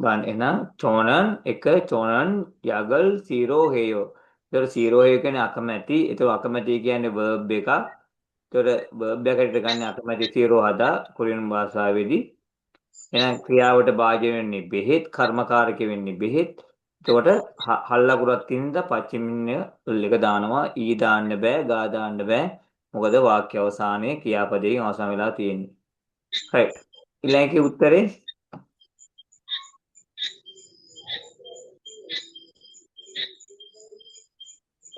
බලන්න එහෙනම් චෝනන් එක චෝනන් යගල් සීරෝ හේයෝ. ඒතර සීරෝ හේය කියන්නේ අකමැති. ඒතර අකමැති කියන්නේ verb එකක්. ඒතර verb එකකට ගන්න අකමැති සීරෝ හදා කොරියන් භාෂාවේදී. එහෙනම් ක්‍රියාවට භාජ්‍ය වෙන්නේ බෙහෙත්, කර්මකාරක වෙන්නේ බෙහෙත්. එතකොට හල්ලකුරක් තින්ද පච්චමින්න උල් එක දානවා. ඊ දාන්න බෑ, ගා දාන්න බෑ. මොකද වාක්‍ය අවසානයේ ක්‍රියාපදයෙන් අවසන් වෙලා තියෙන්නේ. right. ඊළඟේ උත්තරේ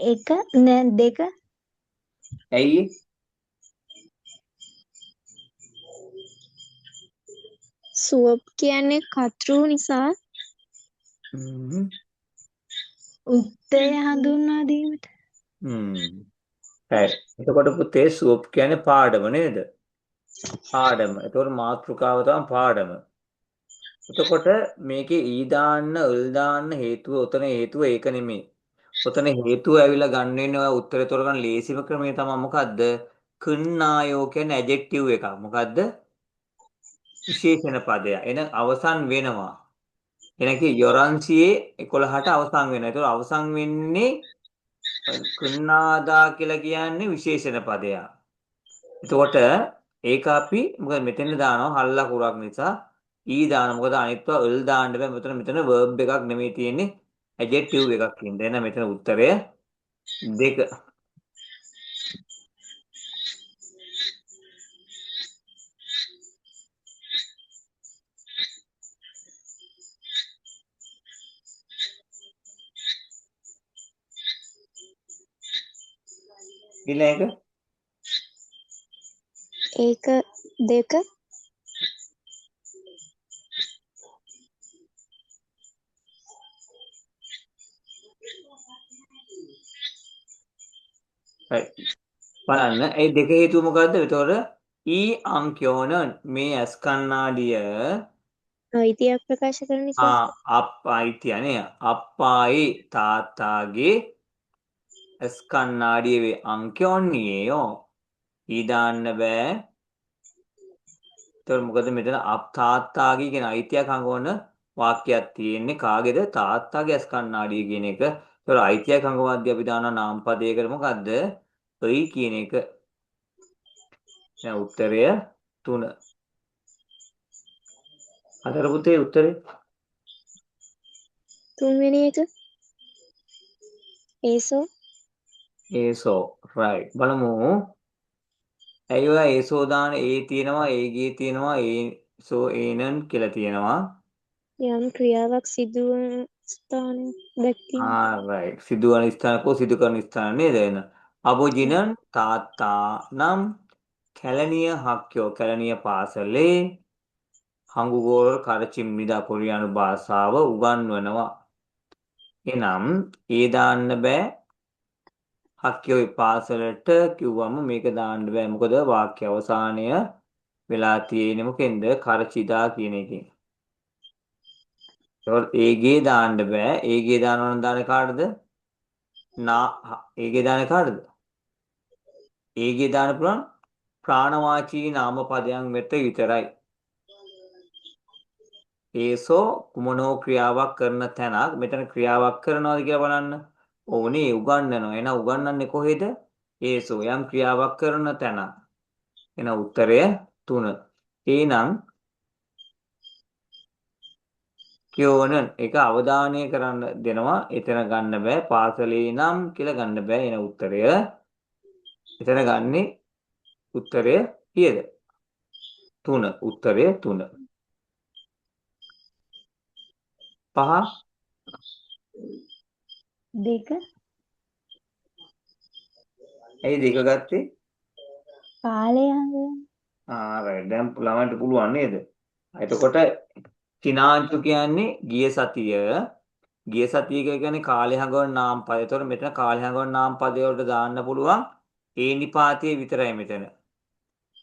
එක නෑ දෙක ඇයි? සුවප් කියන්නේ කතෘ නිසා උත්තරය හඳුන්වා දීමට. right. එතකොට පුතේ සුවප් කියන්නේ පාඩම නේද? පාඩම. එතකොට මාතෘකාව තමයි පාඩම. එතකොට මේකේ ඊ දාන්න, උල් දාන්න හේතුව උතන හේතුව ඒක නෙමෙයි. උතන හේතුව ඇවිල්ලා ගන්න වෙන්නේ ඔය උත්තරේ තෝරගන්න ලේසිම ක්‍රමය තමයි මොකද්ද? කන්නායෝ කියන්නේ ඇඩ්ජෙක්ටිව් එකක්. මොකද්ද? විශේෂණ පදයක්. එන අවසන් වෙනවා. එනකි යොරන්සියේ 11ට අවසන් වෙනවා. ඒතකොට අවසන් වෙන්නේ කන්නාදා කියලා කියන්නේ විශේෂණ පදයක්. එතකොට ඒක අපි මොකද මෙතෙන් දානවා හල්ලා කුරක් නිසා ඊ දාන මොකද අනිත්ව ල් දාන්න බෑ මෙතන verb එකක් නෙමෙයි තියෙන්නේ adjective එකක් ඉන්න. එහෙනම් මෙතන උත්තරය දෙක. ඊළඟ ඒක දෙක බලන්න ඒ දෙක හේතුව මොකද්ද? එතකොට ඊ අංක්‍යෝනන් මේ ඇස් කණ්ණාඩිය අයිතියක් ප්‍රකාශ කරන නිසා. අයිතියනේ අප්පායි තාත්තාගේ ඇස් කණ්ණාඩියේ අංක්‍යෝන්නියෝ ඊ දාන්න බෑ. ඒතකොට මොකද මෙතන තාත්තාගේ කියන අයිතියක් හංගවන වාක්‍යයක් තියෙන්නේ කාගේද? තාත්තාගේ ඇස් කණ්ණාඩිය කියන එක. ඒතකොට අයිතියක් හංගවද්දී අපි දානවා නාම පදයකට මොකද්ද? ඔයි කියන එක. දැන් උත්තරය 3. අතර පුතේ උත්තරේ තුන්වෙනි එක ඒසෝ right. බලමු. ඇයි ඔය ඒසෝ දාන ඒ තියෙනවා ඒගේ තියෙනවා ඒසෝ ඒනන් කියලා තියෙනවා. යම් ක්‍රියාවක් සිදුවන ස්ථානය දැක්වීම. right. සිදුවන ස්ථානකෝ සිදු කරන ස්ථාන නේද එන. අබෝජිනන් තාත්තා නම් කැලණිය හක්කෝ කැලණිය පාසලේ හංගුගෝර කරචිම්මිදා කොරියානු භාෂාව උගන්වනවා. එනම් ඒ දාන්න බෑ. හක්කියෝ පාසලට කිව්වම මේක දාන්න බෑ. මොකද වාක්‍ය අවසානය වෙලා තියෙන්නේ මොකෙන්ද? කරචිදා කියන එකෙන්. ඒවල ඒගේ දාන්න බෑ. ඒගේ දානවා නම් දාන්නේ කාටද? ඒගේ දාන්නේ කාටද? ඒගේ දාන්න පුළුවන් ප්‍රාණවාචී නාම පදයන් වෙත විතරයි. ඒසෝ කුමනෝ ක්‍රියාවක් කරන තැනක් මෙතන ක්‍රියාවක් කරනවාද කියලා බලන්න. ඕනේ උගන්වනවා. එහෙනම් උගන්වන්නේ කොහෙද? ඒසෝ යම් ක්‍රියාවක් කරන තැන. එහෙනම් උත්තරය 3. එහෙනම් කියෝනන් ඒක අවධානය කරන්න දෙනවා. එතන ගන්න බෑ. පාසලේ නම් කියලා ගන්න බෑ. එන උත්තරය එතන ගන්නේ උත්තරය කීයද? 3. උත්තරය 3. 5 දෙක ඇයි දෙක ගත්තේ? කාලය හඳුන්වන. right. දැන් ළමයින්ට පුළුවන් නේද? එතකොට තිනාංචු කියන්නේ ගිය සතිය කියන්නේ කාලය හඟවන නාම පදය. ඒතකොට මෙතන කාලය හඟවන නාම පදය වලට දාන්න පුළුවන් ඒ නිපාතයේ විතරයි මෙතන.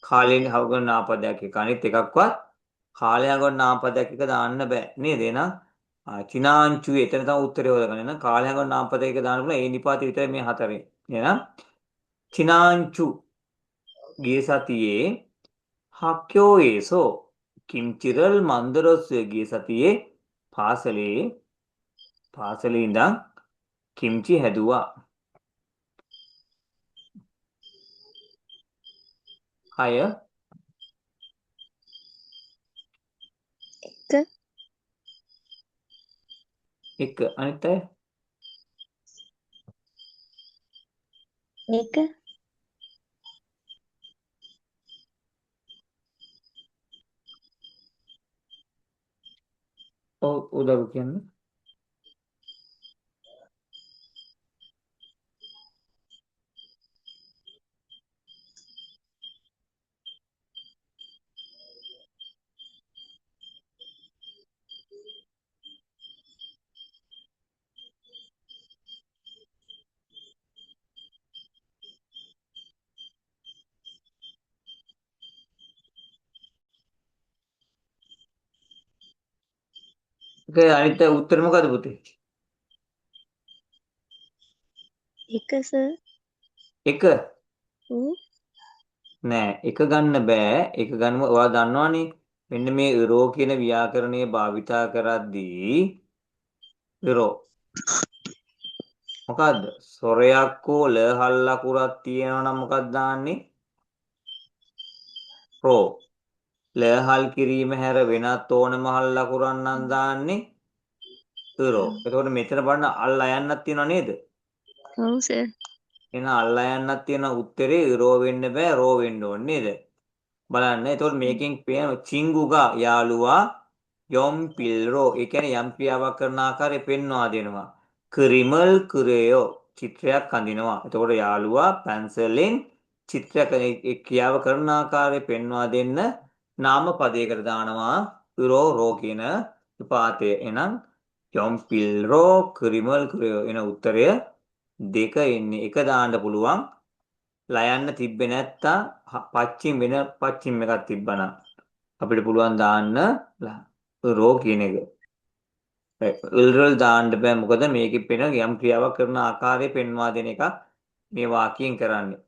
කාලයෙන් හඟවන නාම පදයක් එක. අනිත් එකක්වත් කාලය හඟවන නාම පදයක් එක දාන්න බෑ. නේද? එහෙනම් තිනාංචු එතන තමයි උත්තරය හොයාගන්න. එහෙනම් කාලය හඟවන නාම පදයක දාන්න පුළුවන් ඒ නිපාතය විතරයි මේ හතරේ. එහෙනම් තිනාංචු ගිය සතියේ හක්කෝ ඒසෝ කිම්චිරල් මන්දරොස්සේ ගිය සතියේ පාසලේ ඉඳන් කිම්චි හැදුවා. 6 එක 1 අනිත් අය එක උදව් කියන්නේ ඒක අනිත් අය උත්තර මොකද පුතේ? එක සර් 1 ඔව් නෑ 1 ගන්න බෑ. 1 ගන්නම ඔයා දන්නවනේ. මෙන්න මේ රෝ කියන ව්‍යාකරණය භාවිතා කරද්දී රෝ මොකද්ද? සොරයක් හෝ ල හල් අකුරක් තියෙනවා නම් මොකක්ද දාන්නේ? රෝ. ල හල් කිරීම හැර වෙනත් ඕනම හල් අකුරක් නම් දාන්නේ රෝ. එතකොට මෙතන බලන්න අල් අයන්නක් තියෙනව නේද? ඔව් සර් එහෙනම් අල් අයන්නක් තියෙන උත්තරේ රෝ වෙන්න බෑ රෝ වෙන්න ඕනේ නේද? බලන්න. එතකොට මේකෙන් පේන චිංගුගා යාළුවා යොම්පිල්රෝ. ඒ කියන්නේ යම් ක්‍රියාවක් කරන ආකාරය පෙන්වා දෙනවා. ක්‍රිමල් කුරේයෝ චිත්‍රයක් අඳිනවා. එතකොට යාළුවා පැන්සලෙන් චිත්‍රයක් ඒ ක්‍රියාව කරන ආකාරය පෙන්වා දෙන්න නාම පදයකට දානවා රෝ කියන විපාතය. එහෙනම් යොම්පිල්රෝ ක්‍රිමල් කුරේයෝ එන උත්තරය 2 එන්නේ. 1 දාන්න පුළුවන්. ලයන්න තිබ්බේ නැත්තම් පච්චිම වෙන පච්චිම එකක් තිබ්බනම් අපිට පුළුවන් දාන්න රෝ කියන එක. ඉල්රල් දාන්න බෑ මොකද මේකෙ පෙන යම් ක්‍රියාවක් කරන ආකාරය පෙන්වා දෙන එක මේ වාක්‍යයෙන් කරන්නේ.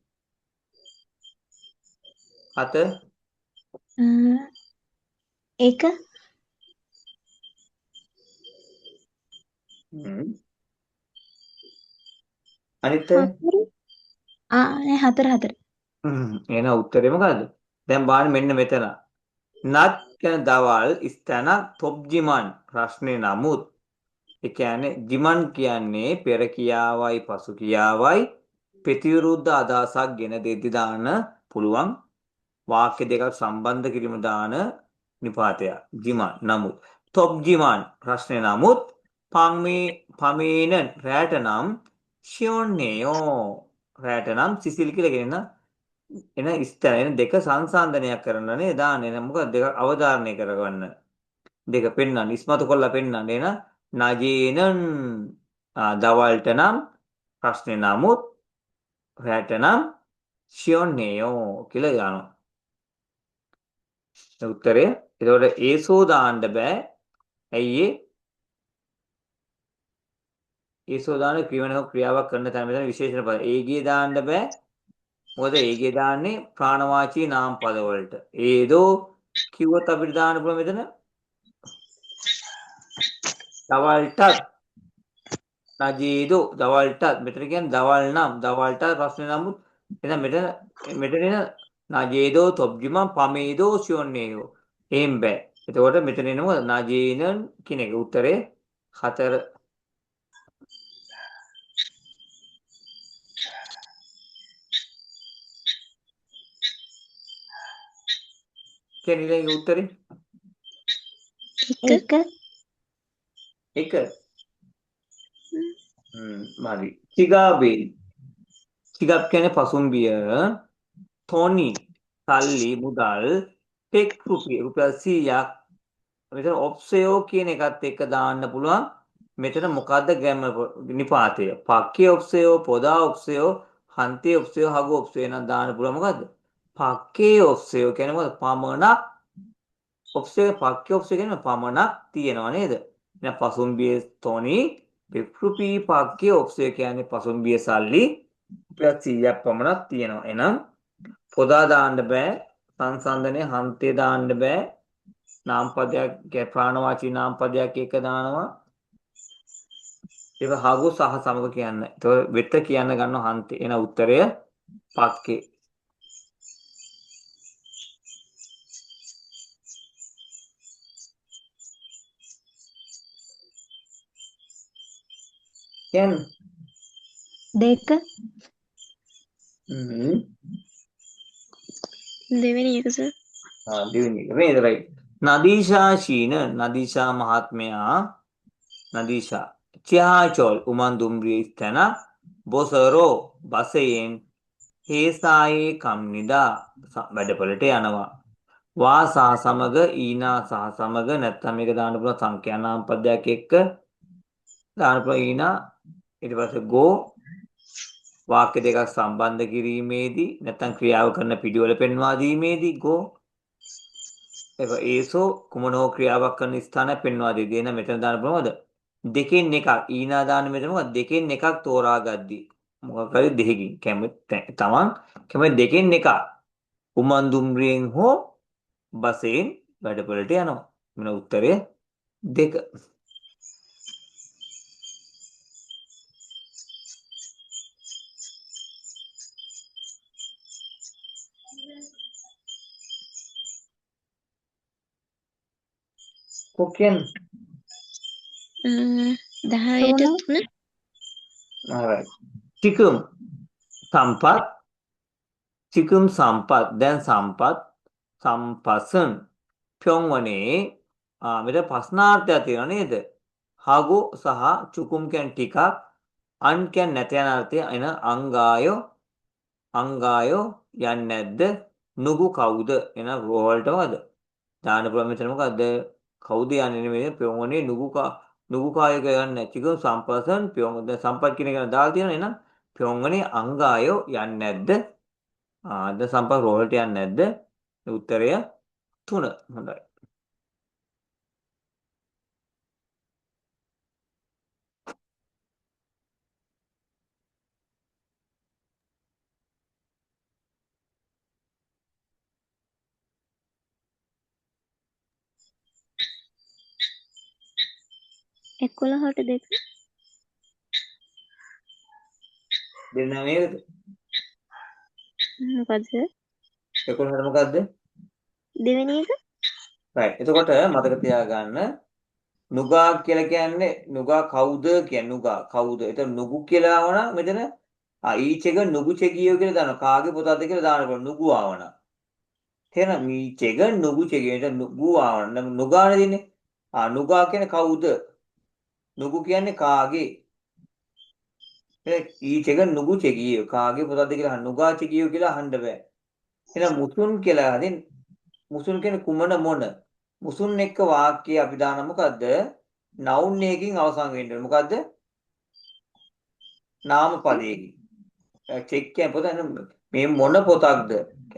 7 එක අනිත් හතර නෑ හතර එන උත්තරේ මොකද්ද? දැන් බලන්න මෙන්න මෙතන. නත් කියන දවල් ස්තන තොප්ජිමන් ප්‍රශ්නේ නමුත් ඒ කියන්නේ ජිමන් කියන්නේ පෙර ක්‍රියාවයි පසු ක්‍රියාවයි ප්‍රතිවිරුද්ධ අදහසක් ගෙන දෙද්දි දාන්න පුළුවන් වාක්‍ය දෙකක් සම්බන්ධ කිරීම දාන නිපාතයක්. ජිමන් නමුත් තොප්ජිමන් ප්‍රශ්නේ නමුත් පමේනන් රැට නම් ෂියොන්නේයෝ රැට නම් සිසිල් කියලා කියන එන ස්තන එන දෙක සංසන්දනයක් කරනනේ දාන්නේ. මොකද දෙක අවධාරණය කරගන්න. දෙක පෙන්වන්න ඉස්මතු කරලා පෙන්වන්න. එන නජීනන් දවල්ට නම් ප්‍රශ්නේ නමුත් රැට නම් ෂියොන්නේයෝ කියලා දානවා. උත්තරය. එතකොට ඒසෝ දාන්න බෑ. ඇයි ඒ? ඒසෝ දාන ක්‍රියාවක් කරන තැන මෙතන විශේෂණ පද. ඒගිය දාන්න බෑ. මොකද ඒගිය දාන්නේ ප්‍රාණවාචී නාම පද වලට. ඒදෝ කිව්වොත් අපිට දාන්න පුළුවන් මෙතන දවල්ටත් නජීදෝ දවල්ටත් මෙතන කියන්නේ දවල් නම් දවල්ට ප්‍රශ්නේ නමුත් එහෙනම් මෙතන එන නජීදෝ තොබ්ජිමන් පමේදෝ ෂියොන්නේයෝ එහෙම බෑ. එතකොට මෙතන එනවා නජීනන් කියන එක උත්තරේ 4 කියන එක උත්තරේ එක 1 හරි. චිගාබේ චිගාබ් කියන්නේ පසුම්බිය තොනි සල්ලි මුදල් පෙක් රුපියල් 100ක් මෙතන ඔප්සයෝ කියන එකත් එක්ක දාන්න පුළුවන්. මෙතන මොකද්ද ග්‍රැමර් නිපාතය? පක්කේ ඔප්සයෝ පොදා ඔප්සයෝ හන්තේ ඔප්සයෝ හගු ඔප්සයෝ නම් දාන්න පුළුවන් මොකද්ද? පක්කේ ඔප්සයෝ කියන්නේ මොකද? පමණක් ඔප්සයෝ පක්කේ ඔප්සයෝ කියන්නේ පමණක් තියනවා නේද? එහෙනම් පසුම්බිය තොනි රුපී පක්කේ ඔප්සයෝ කියන්නේ පසුම්බිය සල්ලි රුපියල් 100ක් පමණක් තියෙනවා. එහෙනම් පොදා දාන්න බෑ. සංසන්දනයේ හන්තේ දාන්න බෑ. නාම පදයක් ප්‍රාණවාචී නාම පදයක් එක දානවා. ඒක හගු සහ සමග කියන්න. ඒක වෙත කියන්න ගන්න හන්තේ. එන උත්තරය පක්කේ. කියන්නේ දෙක දෙවෙනි එක සර්. දෙවෙනි එක නේද? රයිට්. නදීෂා ශීන නදීෂා මහත්මයා නදීෂා චියාචෝල් උමන් දුම්රිය ස්තන බොසරෝ බසයෙන් හේසායේ කම්නිදා වැඩපොළට යනවා. වා සහ සමග ඊනා සහ සමග නැත්නම් මේක දාන්න පුළුවන් සංඛ්‍යා නාම පදයක් එක්ක දාන්න පුළුවන් ඊනා ඊට පස්සේ ගෝ වාක්‍ය දෙකක් සම්බන්ධ කිරීමේදී නැත්නම් ක්‍රියාව කරන පිළිවෙල පෙන්වා දීමේදී ගෝ ඒක ඒසෝ කුමනෝ ක්‍රියාවක් කරන ස්ථානය පෙන්වා දෙදී එන මෙතන දාන්න පුළුවන්ද දෙකෙන් එකක් ඊනා දාන්න මෙතන මොකද දෙකෙන් එකක් තෝරා ගද්දී මොකක් හරි දෙකකින් තමන් කැමති දෙකෙන් එකක් උමන් දුම්රියෙන් හෝ බසෙන් වැඩපොළට යනවා මෙන්න උත්තරය 2 කොකියන් 10ට 3. alright චිකුම් සම්පත් දැන් සම්පත් සම්පසන් ප්යොන්වනේ මෙතන ප්‍රශ්නාර්ථයක් තියෙනවා නේද? හගු සහ චුකුම් කියන්නේ ටිකක් අන් කියන්නේ නැත යන අර්ථය එන අංගායෝ යන්නේ නැද්ද? නුගු කවුද? එන රෝවල්ට මොකද? දාන්න පුළුවන් මෙතන මොකද්ද? කවුද යන්නේ නෙමෙයි ප්යොන්වනේ නුගු කායක යන්නේ චිකුම් සම්පසන් ප්යොන් දැන් සම්පත් කියන එක දාලා තියෙනවා එහෙනම් ප්යොන්වනේ අංගායෝ යන්නේ නැද්ද? දැන් සම්පත් රෝවල්ට යන්නේ නැද්ද? උත්තරය 3 හොඳයි. එකොළහට දෙක. දෙන්න නේද? මොකද සර්? 11ට මොකද්ද? දෙවෙනි එක. right. එතකොට මතක තියාගන්න නුගා කියලා කියන්නේ නුගා කවුද කියන්නේ නුගා කවුද? එතකොට නුගු කියලා ආවනම් මෙතන ඊච් එක නුගු චෙකියෝ කියලා දානවා. කාගේ පොතක්ද කියලා දාන්න පුළුවන් නුගු ආවනම්. තේරෙනවද? ඊච් එක නුගු චෙකියෝ. එතන නුගු ආවනම් නුගානේ දෙන්නේ. නුගා කියන්නේ කවුද? නුගු කියන්නේ කාගේ? ඊච් එක නුගු චෙකියෝ. කාගේ පොතක්ද කියලා අහන්න. නුගා චෙකියෝ කියලා අහන්න බෑ. එහෙනම් මුතුන් කියලා හදින් මුසුන් කියන්නේ කුමන මොන මුසුන් එක්ක වාක්‍යය අපි දාන මොකද්ද noun එකකින් අවසන් වෙන්න ඕනේ මොකද්ද නාම පදයකින් චෙක් කියන පොත මේ මොන පොතක්ද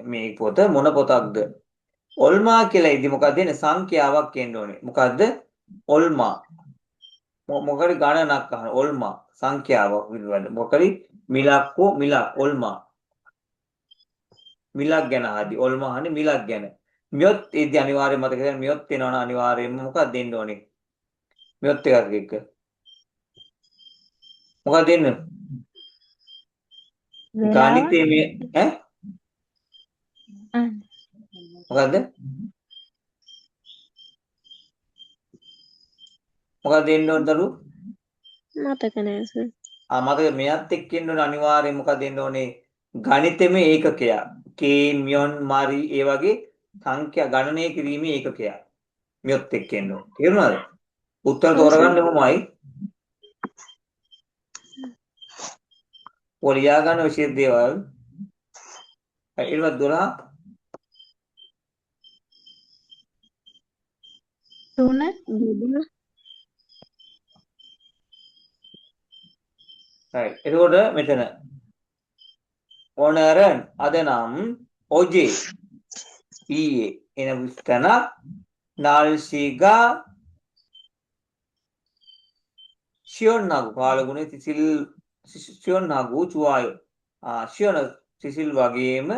මේ පොත මොන පොතක්ද ඔල්මා කියලා ඉදි මොකක්ද එන්නේ සංඛ්‍යාවක් කියන්න ඕනේ මොකද්ද ඔල්මා මොකද ගණනක් අහන ඔල්මා සංඛ්‍යාවක් විදිහට මොකද මිලක්කෝ මිලක් ඔල්මා මිලක් ගැන ආදි ඔල්මා අහන්නේ මිලක් ගැන මියොත් ඒදි අනිවාර්යයෙන් මතක තියාගන්න මියොත් වෙනවනම් අනිවාර්යයෙන්ම මොකක්ද දෙන්න ඕනේ මියොත් එකක් එක්ක මොකක්ද දෙන්න ගණිතයේ මේ මොකද්ද මොකක්ද දෙන්න ඕන දරු මතක නෑ සර්. මතක මෙයත් එක්ක ඉන්න ඕනේ අනිවාර්යයෙන් මොකක්ද දෙන්න ඕනේ ගණිතයේ ඒකකයක් කේ මියොන් මාරි ඒ වගේ සංඛ්‍යා ගණනය කිරීමේ ඒකකයක් මියොත් එක්ක ඉන්න ඕනේ තේරුණාද උත්තර තෝරගන්න කොහොමයි ඔලියා ගන්න විශේෂ දේවල් ඊළඟ 12 3 right එතකොට මෙතන ඕනරන් අද නම් ඔජේ ඊයේ එන විස්තන නාල්සිගා ෂියොන්නාගු කාලගුණේ ෂියොන්නාගු චුවායෝ ෂියොන සිසිල් වගේම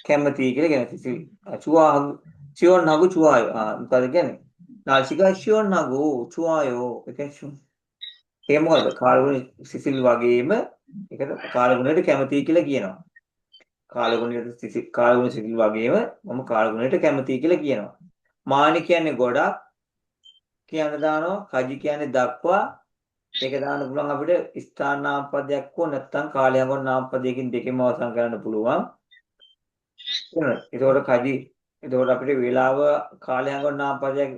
කැමති කියලා කියන සිසිල් චුවාහු ෂියෝන් නගු චුවායෝ. මොකද කියන්නේ? නාසිකා ෂියෝන් නගු චුවායෝ. ඒ කියන්නේ ඒ මොකද? කාලගුණ සිසිල් වගේම ඒකට කාලගුණයට කැමතියි කියලා කියනවා. කාලගුණ සිසිල් වගේම මම කාලගුණයට කැමතියි කියලා කියනවා. මානි කියන්නේ ගොඩක් කියන්න දානවා. කජි කියන්නේ දක්වා. ඒක දාන්න පුළුවන් අපිට ස්ථාන නාමපදයක් හෝ නැත්නම් කාලයන්ගොන් නාමපදයකින් දෙකෙන්ම අවසන් කරන්න පුළුවන්. එතකොට කජි එතකොට අපිට වේලාව කාලයන්ගොන් නාමපදයක්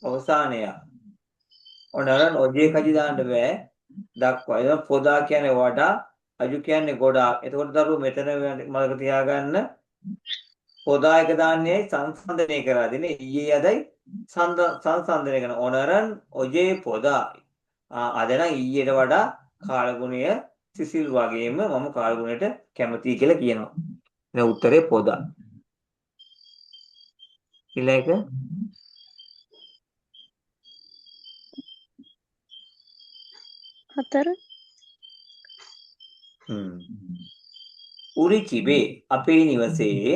අවසානය. ඔන්නරන් ඔජේ කජි දාන්න බෑ. දක්වා. එතන පොදා කියන්නේ වඩා, අජු කියන්නේ ගොඩාක්. එතකොට දරුවෝ මෙතන මතක තියාගන්න පොදා එක දාන්නේ සංසන්දනය කරලා දෙන්නේ ඊයේ අදයි සංසන්දනය කරන ඔනරන් ඔජේ පොදා. අද නම් ඊයට වඩා කාලගුණය සිසිල් වගේම මම කාලගුණයට කැමතියි කියලා කියනවා. එහෙනම් උත්තරේ පොදා. ඊළඟ එක 4 උරි චිබේ අපේ නිවසේ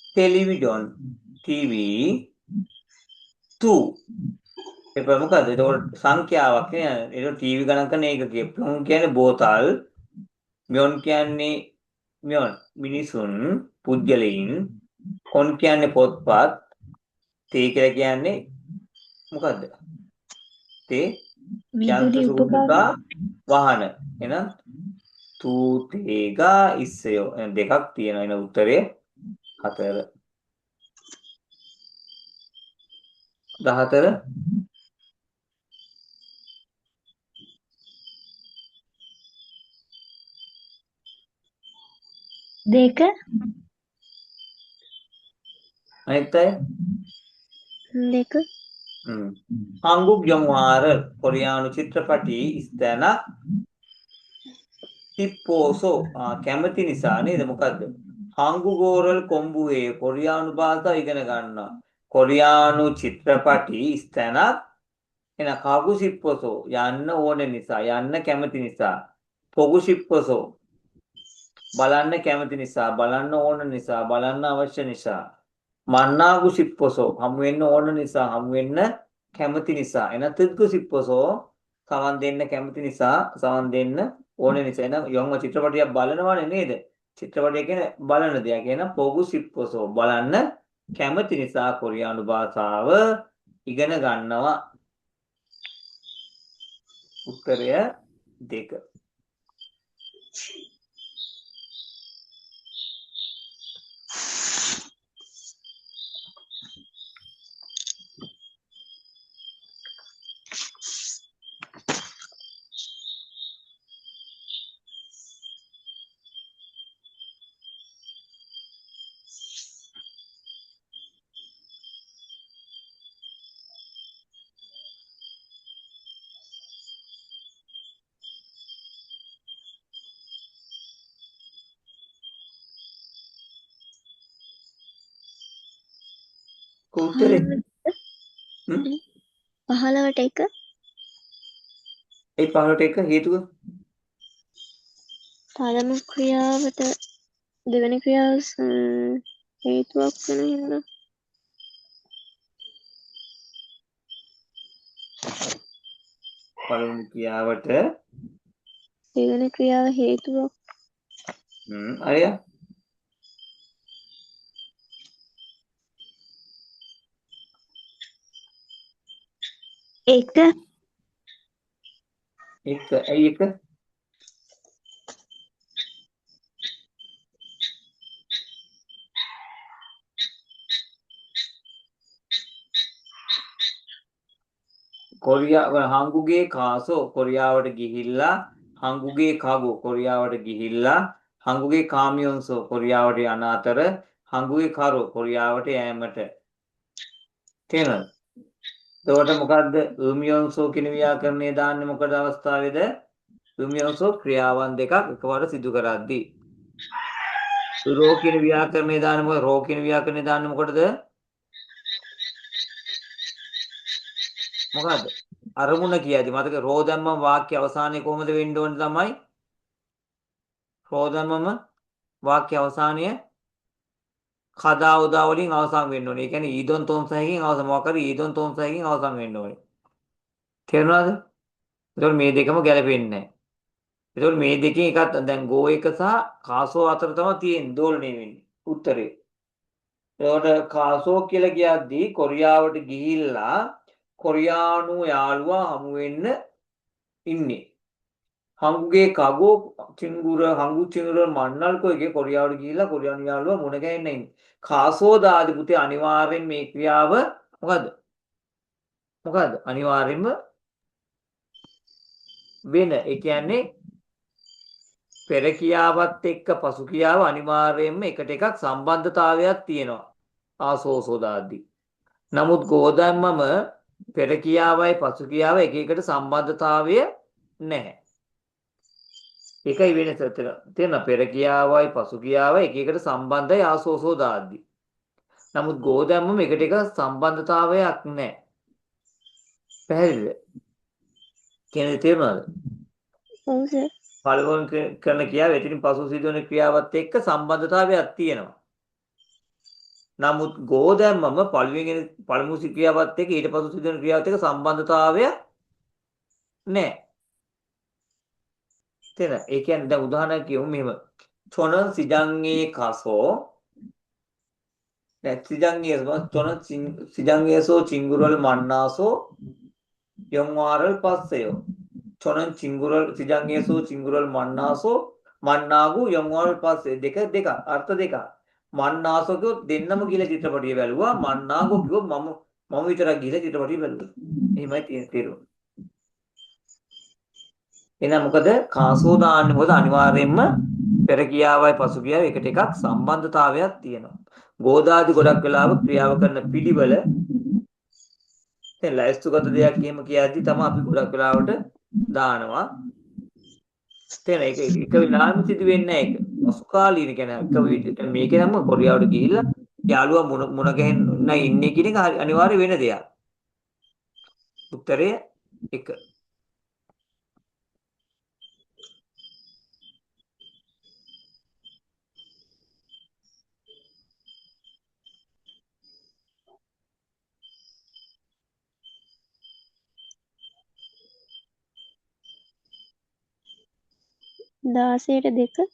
ටෙලිවිඩන් ටීවී 2 ඒක මොකද? ඒක සංඛ්‍යාවක් නේ. ඒක ටීවී ගණන් කරන ඒකකේ. ප්ලොන් කියන්නේ බෝතල්. මියොන් කියන්නේ මිනිසුන්, පුද්ගලයින්. කොන් කියන්නේ පොත්පත්. තේ කියලා කියන්නේ මොකද්ද? තේ යන්ත්‍ර විදුලි උපකරණ සූතිකා වාහන. එහෙනම් තූතේගා ඉස්සයෝ දෙකක් තියෙනවා. එන උත්තරේ 4. 14 දෙක අනිත් අය දෙක හංගුක් යොමුආර කොරියානු චිත්‍රපටි ස්ථන තිප්පෝසෝ කැමති නිසා නේද? මොකද්ද? හංගුගෝරල් කොම්බුවේ කොරියානු භාෂාව ඉගෙන ගන්නවා. කොරියානු චිත්‍රපටි ස්ථන එන කාගුසිප්පොසෝ යන්න ඕන නිසා, යන්න කැමති නිසා. පොගුසිප්පොසෝ බලන්න කැමති නිසා, බලන්න ඕන නිසා, බලන්න අවශ්‍ය නිසා. මන්නාගුසිප්පොසෝ හමු වෙන්න ඕන නිසා, හමු වෙන්න කැමති නිසා. එන තිද්ගුසිප්පොසෝ සමන් දෙන්න කැමති නිසා, සමන් දෙන්න ඕන නිසා. එන යොංග චිත්‍රපටියක් බලනවනේ නේද? චිත්‍රපටය කියන්නේ බලන දෙයක්. එන පොගුසිප්පොසෝ බලන්න කැමති නිසා කොරියානු භාෂාව ඉගෙන ගන්නවා. උත්තරය 2. උත්තරේ 15ට 1 ඒ 15ට එක හේතුව පළමු ක්‍රියාවට දෙවෙනි ක්‍රියාව හේතුවක් වෙන හින්දා පළවෙනි ක්‍රියාවට දෙවෙනි ක්‍රියාව හේතුවක් අය 1 එක ඇයි එක හංගුගේ කාසෝ කොරියාවට ගිහිල්ලා හංගුගේ කගෝ කොරියාවට ගිහිල්ලා හංගුගේ කාමියොන්සෝ කොරියාවට යන අතර හංගුගේ කරෝ කොරියාවට යෑමට තේරෙනවද? එතකොට මොකද්ද උමියොන්සෝ කියන ව්‍යාකරණය දාන්නේ මොකද අවස්ථාවේද? උමියොන්සෝ ක්‍රියාවන් දෙකක් එකවර සිදු කරද්දී. රෝ කියන ව්‍යාකරණය දාන්නේ මොකද? රෝ කියන ව්‍යාකරණය දාන්නේ මොකටද? මොකද්ද? අරමුණ කියද්දි මතක රෝ දැම්මම වාක්‍ය අවසානයේ කොහොමද වෙන්න ඕනේ තමයි? රෝ දැම්මම වාක්‍ය අවසානය කදා උදා වලින් අවසන් වෙන්න ඕනේ. ඒ කියන්නේ ඊදොන් තොන්සහකින් අවසන් මොකක් හරි ඊදොන් තොන්සහකින් අවසන් වෙන්න ඕනේ. තේරුණාද? ඒතකොට මේ දෙකම ගැලපෙන්නේ නැහැ. ඒතකොට මේ දෙකෙන් එකක් දැන් ගෝ එක සහ කාසෝ අතර තමයි තියෙන්නේ දෝලණය වෙන්නේ. උත්තරේ. ඒකට කාසෝ කියලා කියද්දී කොරියාවට ගිහිල්ලා කොරියානු යාළුවා හමු වෙන්න ඉන්නේ. හංගුගේ කගෝ හංගු චිංගුර මන්නල්කෝගේ කොරියාවට ගිහිල්ලා කොරියානු යාළුවා මුණ ගැහෙන්න ඉන්නේ. කාසෝ දාදි පුතේ අනිවාර්යෙන් මේ ක්‍රියාව මොකද්ද? මොකද්ද? අනිවාර්යෙන්ම වෙන. ඒ කියන්නේ පෙර ක්‍රියාවත් එක්ක පසු ක්‍රියාව අනිවාර්යයෙන්ම එකට එකක් සම්බන්ධතාවයක් තියෙනවා. ආසෝසෝ දාද්දි. නමුත් ගෝධම්මම පෙර ක්‍රියාවයි පසු ක්‍රියාව එක එකට සම්බන්ධතාවය නැහැ. ඒකයි වෙනස. තේරෙනවද? පෙර ක්‍රියාවයි පසු ක්‍රියාවයි එක එකට සම්බන්ධයි ආසෝසෝ දාද්දි. නමුත් ගෝධම්මම එකට එක සම්බන්ධතාවයක් නැහැ. පැහැදිලිද? කියන්නේ තේරුණාද? ඔව් සර්. පළවෙනි කරන ක්‍රියාව එතනින් පසු සිදුවන ක්‍රියාවත් එක්ක සම්බන්ධතාවයක් තියෙනවා. නමුත් ගෝධම්මම පළමු ක්‍රියාවත් එක්ක ඊට පසු සිදුවන ක්‍රියාවත් එක්ක සම්බන්ධතාවය නැහැ. තේරෙනවද? ඒ කියන්නේ දැන් උදාහරණයක් කියමු මෙහෙම. චොන සිජංගේ කසෝ දැන් සිජංගේසෝ චිංගුරල් මන්නාසෝ යොන්වාරල් පස්සයෝ චොනන් සිජංගේසෝ චිංගුරල් මන්නාසෝ මන්නාගු යොන්වාරල් පස්සේ දෙක අර්ථ දෙක මන්නාසෝ කිව්වොත් දෙන්නම ගිහලා චිත්‍රපටිය බැලුවා මන්නාගු කිව්වොත් මම විතරක් ගිහලා චිත්‍රපටිය බැලුවා එහෙමයි තේරුම එහෙනම් මොකද කාසෝ දාන්නේ මොකද අනිවාර්යයෙන්ම පෙර ක්‍රියාවයි පසු ක්‍රියාවයි එකට එකක් සම්බන්ධතාවයක් තියෙනවා ගෝදාදි ගොඩක් වෙලාව ක්‍රියාව කරන පිළිවෙල දැන් ලයිස්තුගත දෙයක් එහෙම කියද්දි තමයි අපි ගොඩක් වෙලාවට දානවා තේන ඒක එක වෙලාවෙම සිදු වෙන්නේ නැහැ ඒක පසු කාලීන කියන්නේ එක විදිහට මේකේ නම් කොරියාවට ගිහිල්ලා යාළුවා මුණ ගැහෙන්න ඉන්නේ කියන එක අනිවාර්ය වෙන දෙයක් උත්තරය 1 16ට 2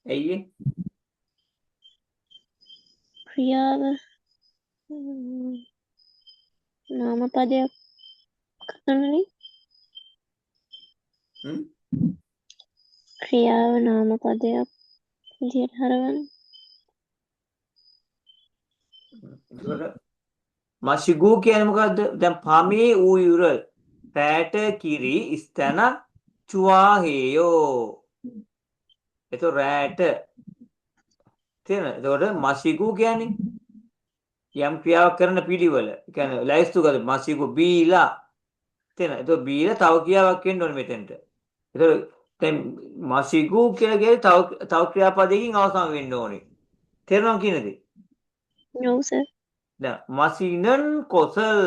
ඇයි ක්‍රියාව නාම පදයක් කරනනේ ක්‍රියාව නාම පදයක් විදිහට හරවන්න ඒකට මෂිගූ කියන්නේ මොකද්ද දැන් පමේ ඌයුර පැට කිරි ස්තන චුවාහේයෝ එතකොට රැට තේරෙනවද එතකොට මෂිගූ කියන්නේ යම් ක්‍රියාවක් කරන පිළිවෙල කියන්නේ ලයිස්තු ගල මෂිගූ බීලා තේරෙනවද එතකොට බීලා තව ක්‍රියාවක් වෙන්න ඕනේ මෙතෙන්ට එතකොට දැන් මෂිගූ කියලා කියන්නේ තව ක්‍රියාපදයකින් අවසන් වෙන්න ඕනේ තේරෙනවද කියන දේ ඔව් සර් දැන් මසිනන් කොසල්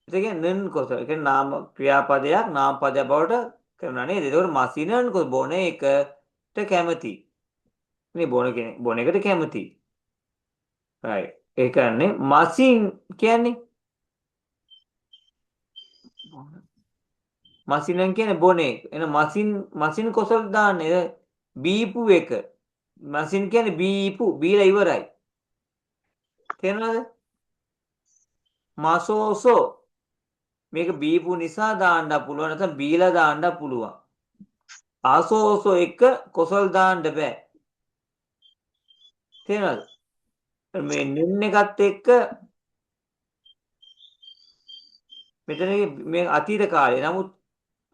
ඒ කියන්නේ නන් කොසල් ඒ කියන්නේ නාම ක්‍රියාපදයක් නාම පදයක් බවට කරනවා නේද ඒකෝර මසිනන් කො බොන එකට කැමති නේ බොන එකට කැමති right ඒ කියන්නේ මසින් කියන්නේ මසිනන් කියන්නේ බොන එක එන මසින් කොසල් දාන්නේ බීපු එක මසින් කියන්නේ බීලා ඉවරයි තේරෙනවද මාසෝසෝ මේක බීපු නිසා දාන්න පුළුවන් නැත්නම් බීලා දාන්න පුළුවන් ආසෝසෝ එක කොසල් දාන්න බෑ තේරෙනවද මේ නින් එකත් එක්ක මෙතන මේ අතීත කාලේ නමුත්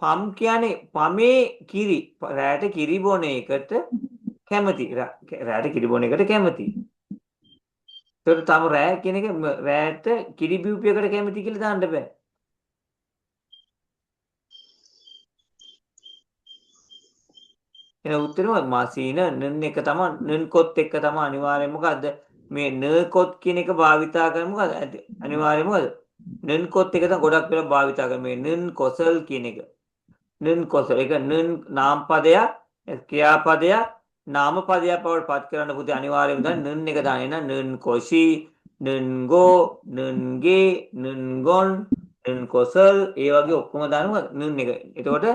පම් කියන්නේ පමේ කිරි රැට කිරි බොන එකට කැමති රැට කිරි බොන එකට කැමති ඒකට තම රෑ කියන එක රැට කිරි බිව්පියකට කැමති කියලා දාන්න බෑ එන උත්තරම මාසීන නන් එක තමයි නන් කොත් එක තමයි අනිවාර්යයෙන් මොකද්ද මේ න කොත් කියන එක භාවිතා කරන මොකද අනිවාර්යයෙන් මොකද නන් කොත් එක තමයි ගොඩක් වෙලා භාවිතා කරන්නේ මේ නන් කොසල් කියන එක නන් කොසල් එක නන් නාම පදයක් ක්‍රියාපදයක් නාම පදයක් බවට පත් කරන්න පුතේ අනිවාර්යයෙන්ම තමයි නන් එක දාන්නේ න නන් කොසි නන්ගෝ නන්ගේ නන්ගොන් නන් කොසල් ඒ වගේ ඔක්කොම දානවා නන් එක. එතකොට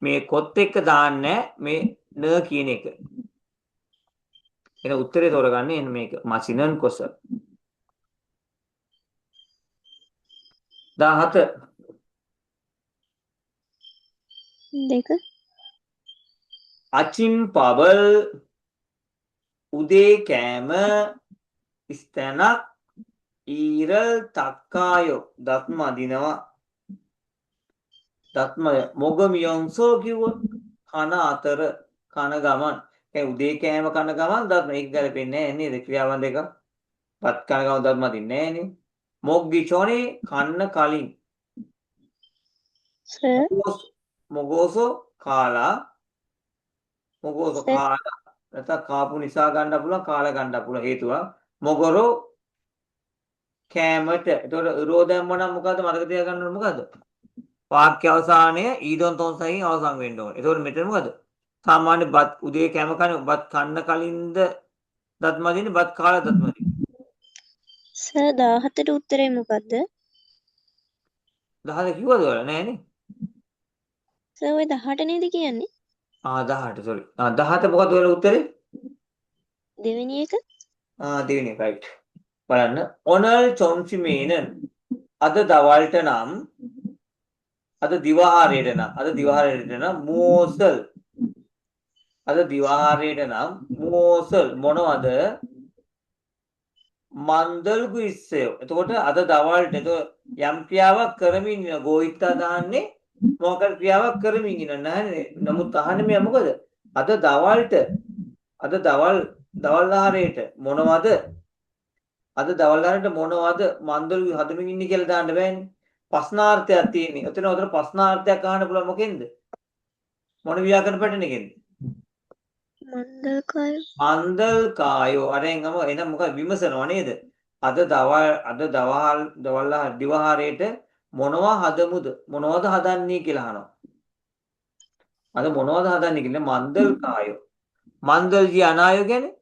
මේ කොත් එක්ක දාන්නේ මේ න කියන එක. එන උත්තරේ තෝරගන්නේ එන්න මේක. මසිනන් කොසල්. 17 දෙක අචින් පබල් උදේ කෑම ස්තැනක් ඊරල් තක්කායෝ දත්ම අදිනවා දත්ම මොගමියොන්සෝ කිව්වොත් කන අතර කන ගමන් උදේ කෑම කන ගමන් දත්ම ඒක ගැලපෙන්නේ නැහැ නේද ක්‍රියාවන් දෙක පත් කන ගමන් දත්ම අදින්නේ නැහැ නේ මොග්ගිචෝනේ කන්න කලින් සර් මොගෝසෝ කාලා මොගෝසෝ සර් කාලා නැත්නම් කාපු නිසා ගන්න පුළුවන් කාලා ගන්න පුළුවන් හේතුව මොගොරෝ කෑමට එතකොට රෝ දැම්මනම් මොකද්ද මතක තියාගන්න ඕනේ මොකද්ද වාක්‍ය අවසානය ඊදොන් තොන් සහින් අවසන් වෙන්න ඕනේ එතකොට මෙතන මොකද්ද සාමාන්‍ය බත් උදේ කෑම කන බත් කන්න කලින්ද දත් මදින්නේ බත් කාලා දත් මදින්නේ සර් 17ට උත්තරේ මොකද්ද 10 කිව්වද ඔයාලා නෑනේ සර් ඔය 18 නේද කියන්නේ 18 sorry 17 මොකද්ද ඔයාලා උත්තරේ දෙවෙනි එක දෙවෙනි එක right බලන්න ඔනල් චොන්චිමේනන් අද දවල්ට නම් අද දිවාහාරයට නම් මෝසල් අද දිවාහාරයට නම් මෝසල් මොනවද මන්දල්ගු ඉස්සයෝ එතකොට අද දවල්ට එතකොට යම් ක්‍රියාවක් කරමින් ඉන්න ගෝහිතා දාන්නේ මොකක්ද ක්‍රියාවක් කරමින් ඉන්න නැහැ නමුත් අහන්නේ මෙයා මොකද අද දවල්ට අද දවල් ආහාරයට මොනවද අද දවල් ආහාරයට මොනවද මන්දල්ගු හදමින් ඉන්නේ කියලා දාන්න බෑනේ ප්‍රශ්නාර්ථයක් තියෙන්නේ. එතන උතන ප්‍රශ්නාර්ථයක් අහන්න පුළුවන් මොකෙන්ද? මොන ව්‍යාකරණ පැටර්න් එකෙන්ද? මන්දල් කායෝ අරෙන්ම එහෙනම් මොකද විමසනවා නේද? අද දවල් දිවහාරයට මොනවා හදමුද? මොනවද හදන්නේ කියලා අහනවා. අද මොනවද හදන්නේ කියන්නේ මන්දල් කායෝ. මන්දල් ජී අනායෝ කියන්නේ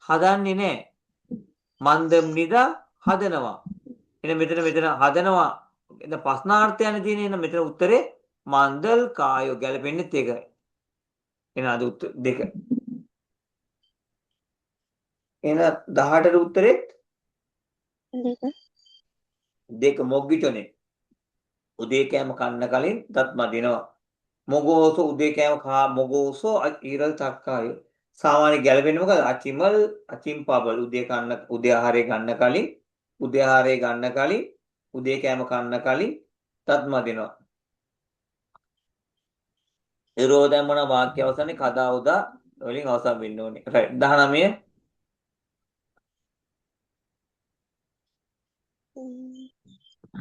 හදන්නේ නැහැ. මන්දම් නිදා හදනවා. එන මෙතන හදනවා. එන ප්‍රශ්නාර්ථයනේ තියෙන්නේ. එන මෙතන උත්තරේ මන්දල් කායෝ ගැලපෙන්නේත් ඒකයි. එන අද උත්තර දෙක. එන 18ට උත්තරේ දෙක මොග්ගිචොනේ. උදේ කෑම කන්න කලින් දත් මදිනවා. මොගෝසෝ උදේ කෑම මොගෝසෝ ඉරල් තක්කායෝ. සාමාන්‍ය ගැලපෙන්නේ මොකද? අචිමල් අචිම්පබල් උදේ ආහාරය ගන්න කලින් උදේ කෑම කන්න කලින් දත් මදිනවා. එරෝ දැම්මන වාක්‍ය අවසානයේ කදා උදා වලින් අවසන් වෙන්න ඕනේ. right 19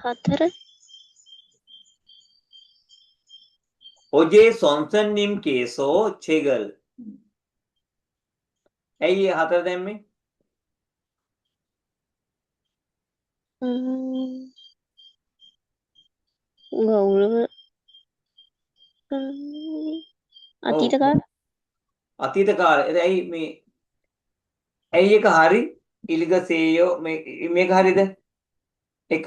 4 ඔජේ සොන්සන් නිම් කේසෝ චෙගල් ඇයි 4 දැම්මේ ගෞරව අතීත කාලේ ඇයි මේ ඇයි එක හරි ඉල්ගසේයෝ මේක හරිද එක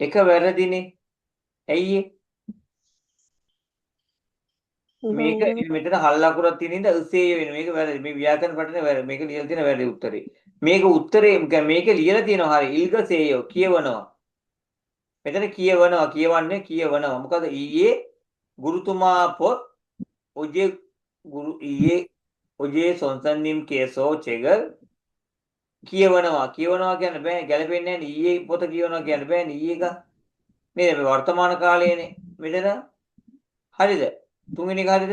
එක වැරදිනේ ඇයි මේක මෙතන හල් අකුරක් තියෙන ඉඳ උසේය වෙන මේක වැරදි මේ ව්‍යාකරණ පැටර්නේ වැරදි මේක ලියලා තියෙන වැරදි උත්තරේ මේක උත්තරේ මේක ලියලා තියෙනවා හරි ඉල්ගසේයෝ කියවනවා මෙතන කියවනවා මොකද ඊයේ ගුරුතුමා පොත් ඔජේ සොන්සන්නිම් කේසෝ චෙගල් කියවනවා කියන්න බෑ ගැලපෙන්නේ නැහැ ඊයේ පොත කියවනවා කියන්න බෑනේ ඊයේ එක නේද මේ වර්තමාන කාලයේනේ මෙතන හරිද තුන්වෙනි එක හරිද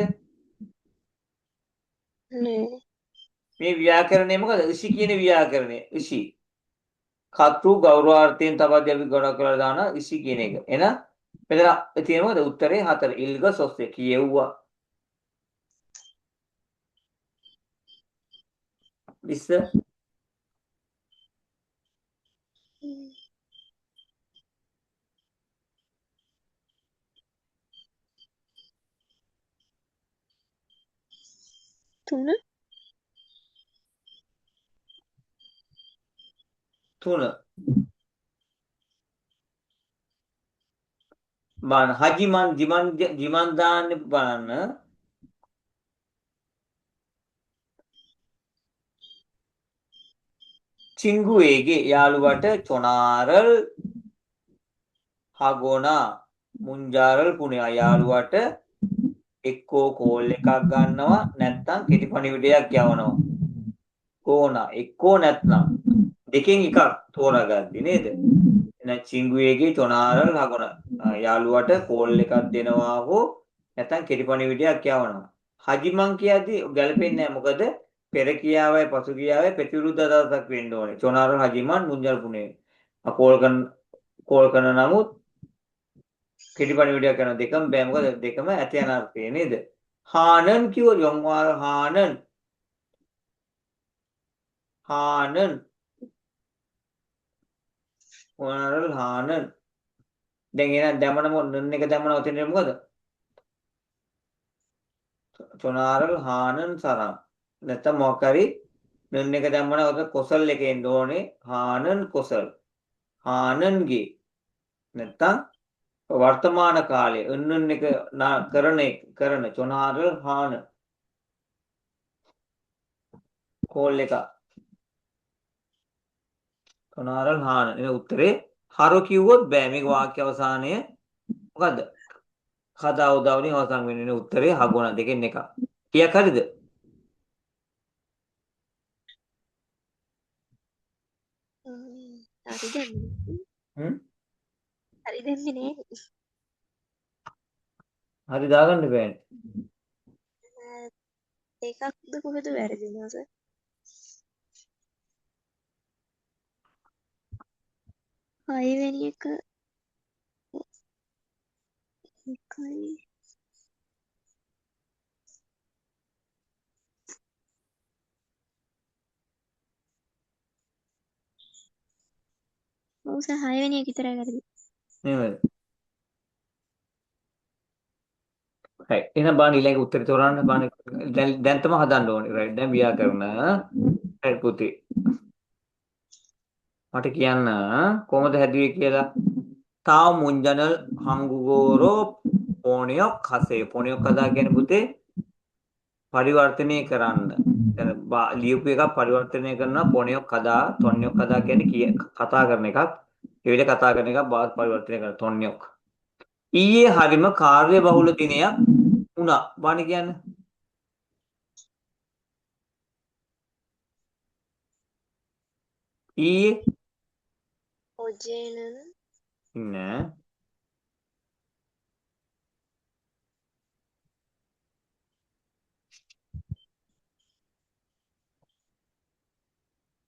මේ ව්‍යාකරණය මොකද ඍෂි කියන ව්‍යාකරණය ඍෂි කතු ගෞරවාර්ථයෙන් තමයි අපි ගොඩක් කරලා දාන ඍෂි කියන එක එන මෙතන තියෙන මොකද උත්තරේ 4 ඉල්ග සොස්සේ කියෙව්වා විස්ස 3 බලන්න හජිමන් ජිමන් දාන්නේ බලන්න චිංගුවේගේ යාළුවට චොනාරල් හගොනා මුංජාරල් පුණේ යාළුවට එක්කෝ කෝල් එකක් ගන්නවා නැත්නම් කෙටි පණිවිඩයක් යවනවා කෝනා එක්කෝ නැත්නම් දෙකෙන් එකක් තෝරාගද්දි නේද එහෙනම් චිංගුවේගේ චොනාරල් හගොනා යාළුවට කෝල් එකක් දෙනවා හෝ නැත්නම් කෙටි පණිවිඩයක් යවනවා හජිමන් කියද්දි ගැලපෙන්නේ නැහැ මොකද පෙර කියාවයි පසු කියාවයි ප්‍රතිවිරුද්ධ අදහසක් වෙන්න ඕනේ චොනාරල් හජිමන් මුංජාරල් පුණේ කෝල් කරන නමුත් කෙටි පණිවිඩයක් කරන දෙකම බෑ මොකද දෙකම ඇත යන අර්ථය නේද හානන් කිව්වොත් යොන්වාර හානන් වනරල් හානන් දැන් එහෙනම් දැමන මොන එක දැමන ඔතන මොකද චොනාරල් හානන් සරම් නැත්නම් මොකක් හරි නන් එක දැම්මම ඔතන කොසල් එකේ එන්න ඕනේ හානන් කොසල් හානන්ගේ නැත්නම් වර්තමාන කාලයේ එන්නන් එක කරන චොනාරල් හාන කෝල් එක චොනාරල් හාන එන උත්තරේ හරෝ කිව්වොත් බෑ මේක වාක්‍ය අවසානය මොකද්ද කතා උදාවලින් අවසන් වෙන්නේ උත්තරේ හගුණ දෙකෙන් එක කීයක් හරිද හරි දැම්මේ හරි දැම්මේ නෑ හරි දාගන්න බෑනේ එකක්ද කොහෙද වැරදිලා සර් හයවෙනි එක එකයි ඔව් සර් හයවෙනි එක විතරයි වැරදි නේද හරි එහෙනම් බලන්න ඊළඟ උත්තරේ තෝරන්න බලන්න දැන් තමයි හදන්න ඕනේ රයිට් දැන් ව්‍යාකරණ හරි පුතේ මට කියන්න කොහොමද හැදුවේ කියලා තාව මුංජනල් හංගුගෝරෝ පොණියක් හසේ පොණියක් කදා කියන්නේ පුතේ පරිවර්තනය කරන්න දැන් ලියපු එකක් පරිවර්තනය කරනවා පොණියක් කදා තොන්නියක් කදා කියන්නේ කතා කරන එකක් ඒ විදිහට කතා කරන එකක් බාහිර පරිවර්තනය කරන තොන්නියක් ඊයේ හරිම කාර්ය බහුල දිනයක් වුණා බාණි කියන්න ඊයේ ඔජේනන් නෑ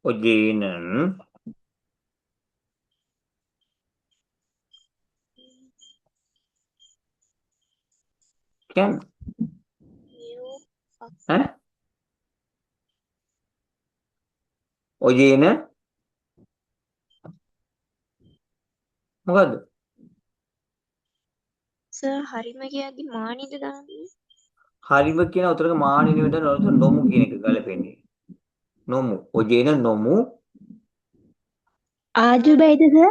ඔජේනන් කියන්නේ ඈ ඔජේන මොකද්ද සර් හරිම කියද්දි මානිද දාන්නේ හරිම කියන උතරක මානි නෙවෙයි නොමු කියන එක ගලපෙන්නේ නොමු ඔජේන නොමු ආජු බයිද සර්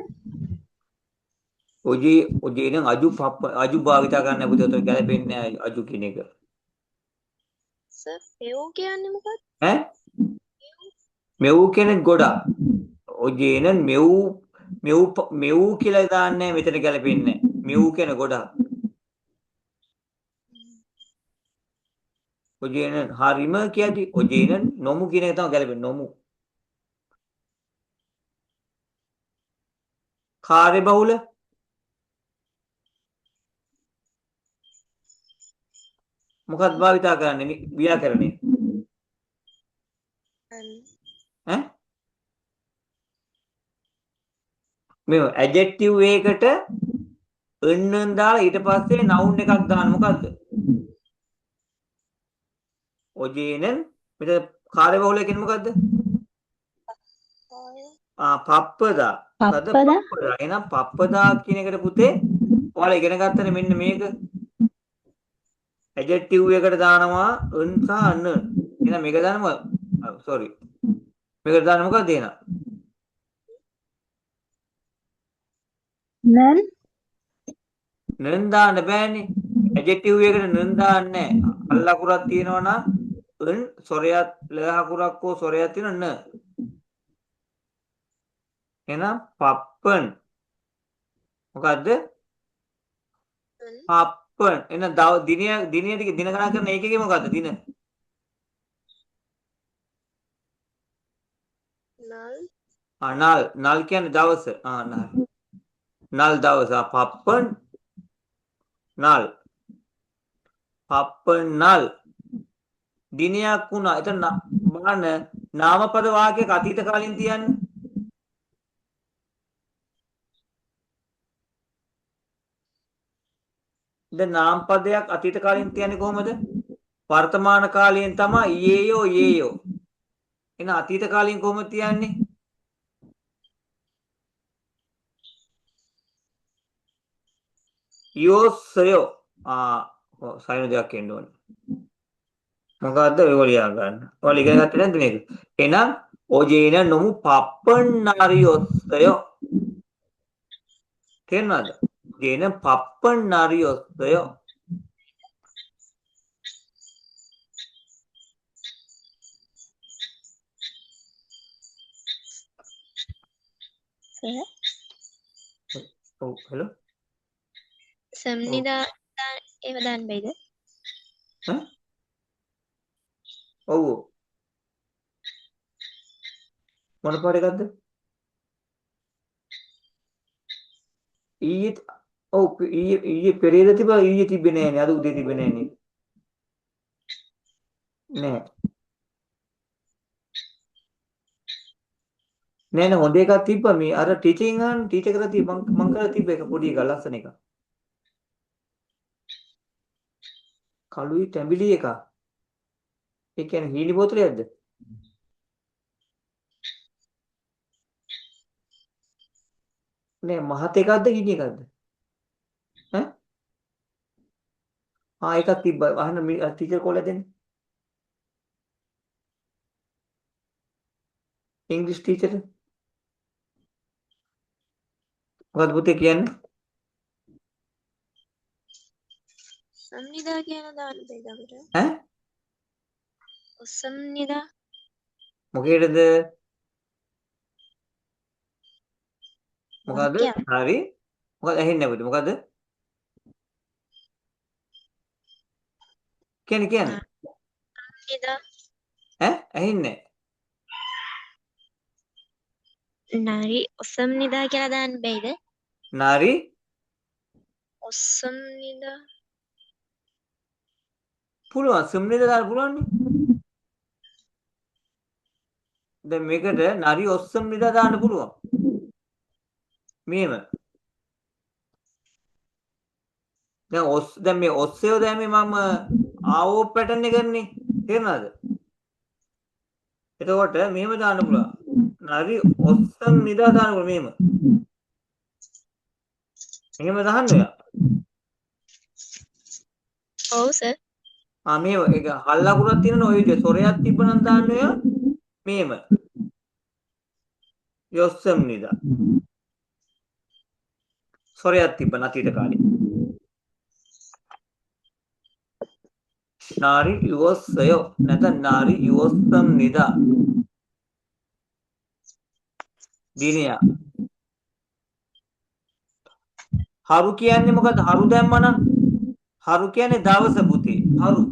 ඔජේන අජු භාවිතා කරන්න පුතේ උතර ගලපෙන්නේ නැහැ අජු කියන එක සර් පෙව් කියන්නේ මොකක්ද ඈ මෙව් කෙනෙක් ගොඩක් ඔජේන මෙව් කියලා දාන්නේ මෙතන ගලපෙන්නේ මෙව් කියන ගොඩක් ඔජේන හරිම කියදී ඔජේන නොමු කියන එක තමයි ගැලපෙන්නේ නොමු කාර්ය බහුල මොකක්ද භාවිතා කරන්නේ ව්‍යාකරණේ ඈ මේ ඇඩ්ජෙක්ටිව් එකකට එන්නන් දාලා ඊට පස්සේ නවුන් එකක් දාන්න මොකද්ද ඔජේනන් මෙතන කාර්ය බහුල කියන්නේ මොකද්ද පප්පදා එහෙනම් පප්පදා කියන එකට පුතේ ඔයාලා ඉගෙන ගත්තනේ මෙන්න මේක ඇඩ්ජෙක්ටිව් එකට දානවා න් සහ න එහෙනම් මේක දාන්න මොකද? sorry. මේකට දාන්න මොකක්ද එහෙනම්? නන් නන් දාන්න බෑනේ. ඇඩ්ජෙක්ටිව් එකකට නන් දාන්නේ නැහැ. අල් අකුරක් තියෙනවා නම් න් සොරයක් ල අකුරක් හෝ සොරයක් තියෙන න. එහෙනම් පප්පන්. මොකද්ද? පප්පන්. එහෙනම් දිනය දින ගණන් කරන ඒකේ මොකද්ද? දින. නල් කියන්නේ දවස. නල් දවස. පප්පන් නල්. පප්පන් නල්. දිනයක් වුණා. එතන බලන්න නාමපද වාක්‍යයක අතීත කාලින් තියන්නේ. දැන් නාමපදයක් අතීත කාලින් තියන්නේ කොහොමද? වර්තමාන කාලයෙන් තමයි ඊයේයෝ යේයෝ. එහෙනම් අතීත කාලයෙන් කොහොමද තියන්නේ? යෝසයෝ. සයින් දෙයක් එන්න ඕනේ. මොකද්ද ඔය ලියා ගන්න. ඔයාලා ඉගෙන ගත්තේ නැද්ද මේක? එහෙනම් ඔජේන නොමු පප්පන්නාරියොස්සයෝ. තේරුණාද? ජේන පප්පන්නාරියොස්සයෝ. ඔව් හෙලෝ. සම්නිදා ඒව දාන්න බැයිද? ඔව්. මොන පාර එකක්ද? ඊයේ ඔව් ඊයේ පෙරේද තිබ්බා ඊයේ තිබ්බේ නෑනේ අද උදේ තිබ්බේ නෑනේ. නෑ. නෑ හොඳ එකක් තිබ්බා මේ අර ටීචර් කරලා තිබ්බ මං කරලා තිබ්බ එක පොඩි එකක් ලස්සන එකක්. කළුයි තැඹිලි එකක්. ඒ කියන්නේ හීනි බෝතලයක්ද? නෑ මහත් එකක්ද හීනි එකක්ද? එකක් තිබ්බා. අහන්න ටීචර් කෝල් දෙන්නේ. ඉංග්‍රීසි ටීචර්. මොකද පුතේ කියන්නේ? සම්නිදා කියන දාන්න බැයිද අපිට? සම්නිදා මොකේද? මොකද? හරි. මොකද ඇහෙන්නේ නැබුද? මොකද? කියන්නේ. සම්නිදා ඇහෙන්නේ නරි ඔසම්නිදා කියලා දාන්න බැයිද? නාරි ඔසම්නිදා පුළුවන්. සම්නිද දාන්න පුළුවන්නේ. දැන් මේකට නරි ඔස්සම් නිදා දාන්න පුළුවන්. මෙහෙම. දැන් මේ ඔස්සයෝ දැන් මේ මම ආවෝ පැටර්න් එකනේ. තේරුණාද? එතකොට මෙහෙම දාන්න පුළුවන්. නරි ඔස්සම් නිදා දාන්න පුළුවන් මෙහෙම. මෙහෙම දාන්න ඔයා. ඔව් සර්. මෙහෙම ඒක හල්ලකුරක් තියෙනවනේ ඔය විදිහට සොරයක් තිබ්බනම් දාන්න ඔයා මෙහෙම. යොස්සම් නිදා. සොරයක් තිබ්බ නැතිට කාලේ. නාරි යොස්සයෝ නැත්නම් නාරි යොස්සම් නිදා. දිනය. හරු කියන්නේ මොකද්ද? හරු දැම්මනම් හරු කියන්නේ දවස පුතේ. හරු.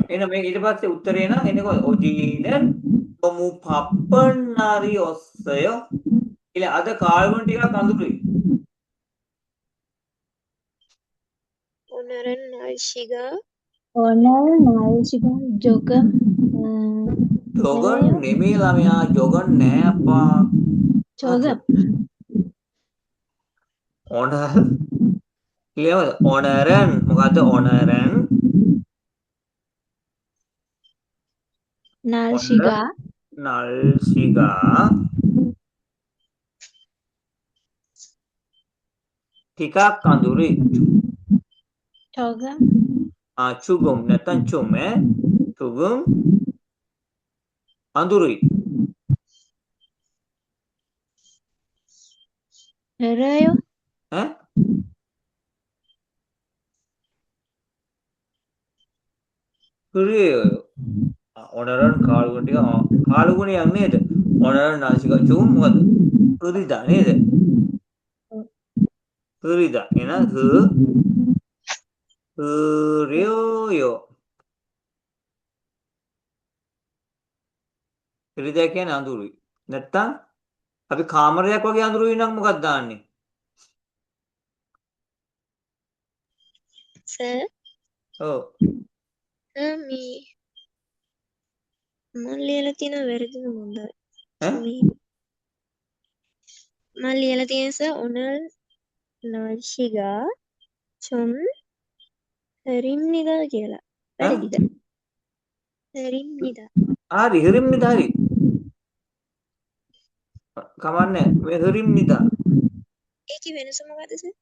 එහෙනම් මේ ඊට පස්සේ උත්තරේ නම් එන්නේ කොහොමද? ඔජීන මොමු පප්පන්නාරි ඔස්සය. ඊළ අද කාලවල ටිකක් අඳුරුයි. ඔනරන් නායිෂිගා ජොගම් ජොගන් නෙමෙයි ළමයා ජොගන් නෑ අප්පා. ජොගම් ඕනර් කියවද? ඕනරන් මොකද්ද ඕනරන්? නල්ශිගා නල්ශිගා ටිකක් අඳුරුයි. චෝගම් චුගුම් නැත්නම් චුම් චුගුම් අඳුරුයි. එරයෝ ඈ හුරියෝ ඔනරන් කාලුගුණ ටික කාලුගුණයක් නේද? ඔනරන් නාසික චුම් මොකද? හුරිදා නේද? හුරිදා එහෙනම් හුරියෝ හුරිදා කියන්නේ අඳුරුයි. නැත්තම් අපි කාමරයක් වගේ අඳුරුයි නම් මොකක්ද දාන්නේ? සර් ඔව් මේ මම ලියලා තියෙන වැරදිම මොකද? ඈ මම ලියලා තියෙන සර් ඔනල් නාශිගා චොම් හරිම්නිදා කියලා. වැරදිද? හරිම්නිදා. හරි හරිම් නිදා හරි. කමන්නේ මේ හරිම් නිදා. ඒකේ වෙනස මොකද සර්?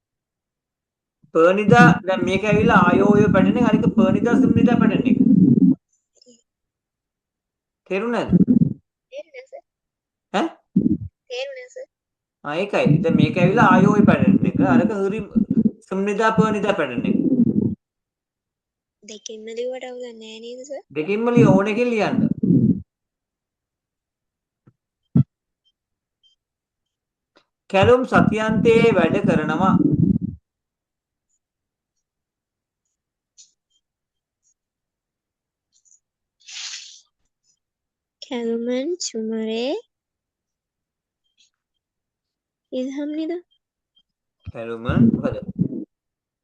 පර්නිදා දැන් මේක ඇවිල්ලා ආයෝය පැටෙන එක හරික පර්නිදා සිම්නිදා පැටෙන එක. තේරුණාද? තේරුණා සර්? ඈ තේරුණා සර්? ඒකයි. දැන් මේක ඇවිල්ලා ආයෝය පැටෙන එක. අරක හරිම් සිම්නිදා පර්නිදා පැටෙන එක. දෙකෙන්ම ලිව්වට අවුලක් නැහැ නේද සර්? දෙකින්ම ලිය ඕන එකෙන් ලියන්න. කැලුම් සතියන්තයේ වැඩ කරනවා. කැලුමන් චුමරේ ඉල්හම්නිදා. කැලුම මොකද?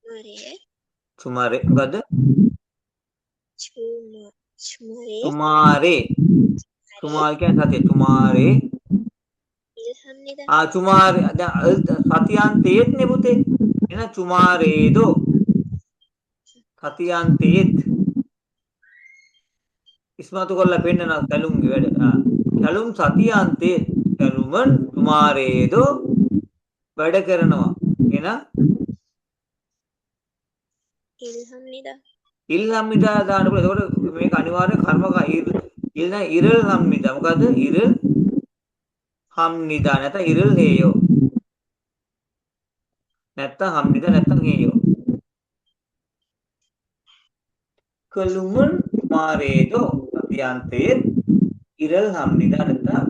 මරේ චුමාරේ මොකද? චුමරේ තුමාරේ. තුමාල් කියන්නේ සතිය. තුමාරේ. ඉල්හම්නිදා. චුමාරේ දැන් සතියන්තයේත් නේ පුතේ. එහෙනම් චුමාරේදෝ සතියන්තයේත් ඉස්මතු කරලා පෙන්නන කැලුම්ගේ වැඩ. කැලුම් සතියන්තයේ කැලුමන් තුමාරේදෝ වැඩ කරනවා. එහෙනම් ඉල්හම්නිදා. ඉල්හම්මිදා දාන්න පුළුවන්. එතකොට මේක අනිවාර්යෙන් කර්මක ඉරල් හම්මිදා. මොකද්ද? ඉරල් හම්නිදා නැත්නම් ඉරල් හේයෝ. නැත්නම් හම්නිදා නැත්නම් හේයෝ. කලුමුන් මාරේදෝ සතියන්තයේ ඉරල් හම්නිදා නැත්නම්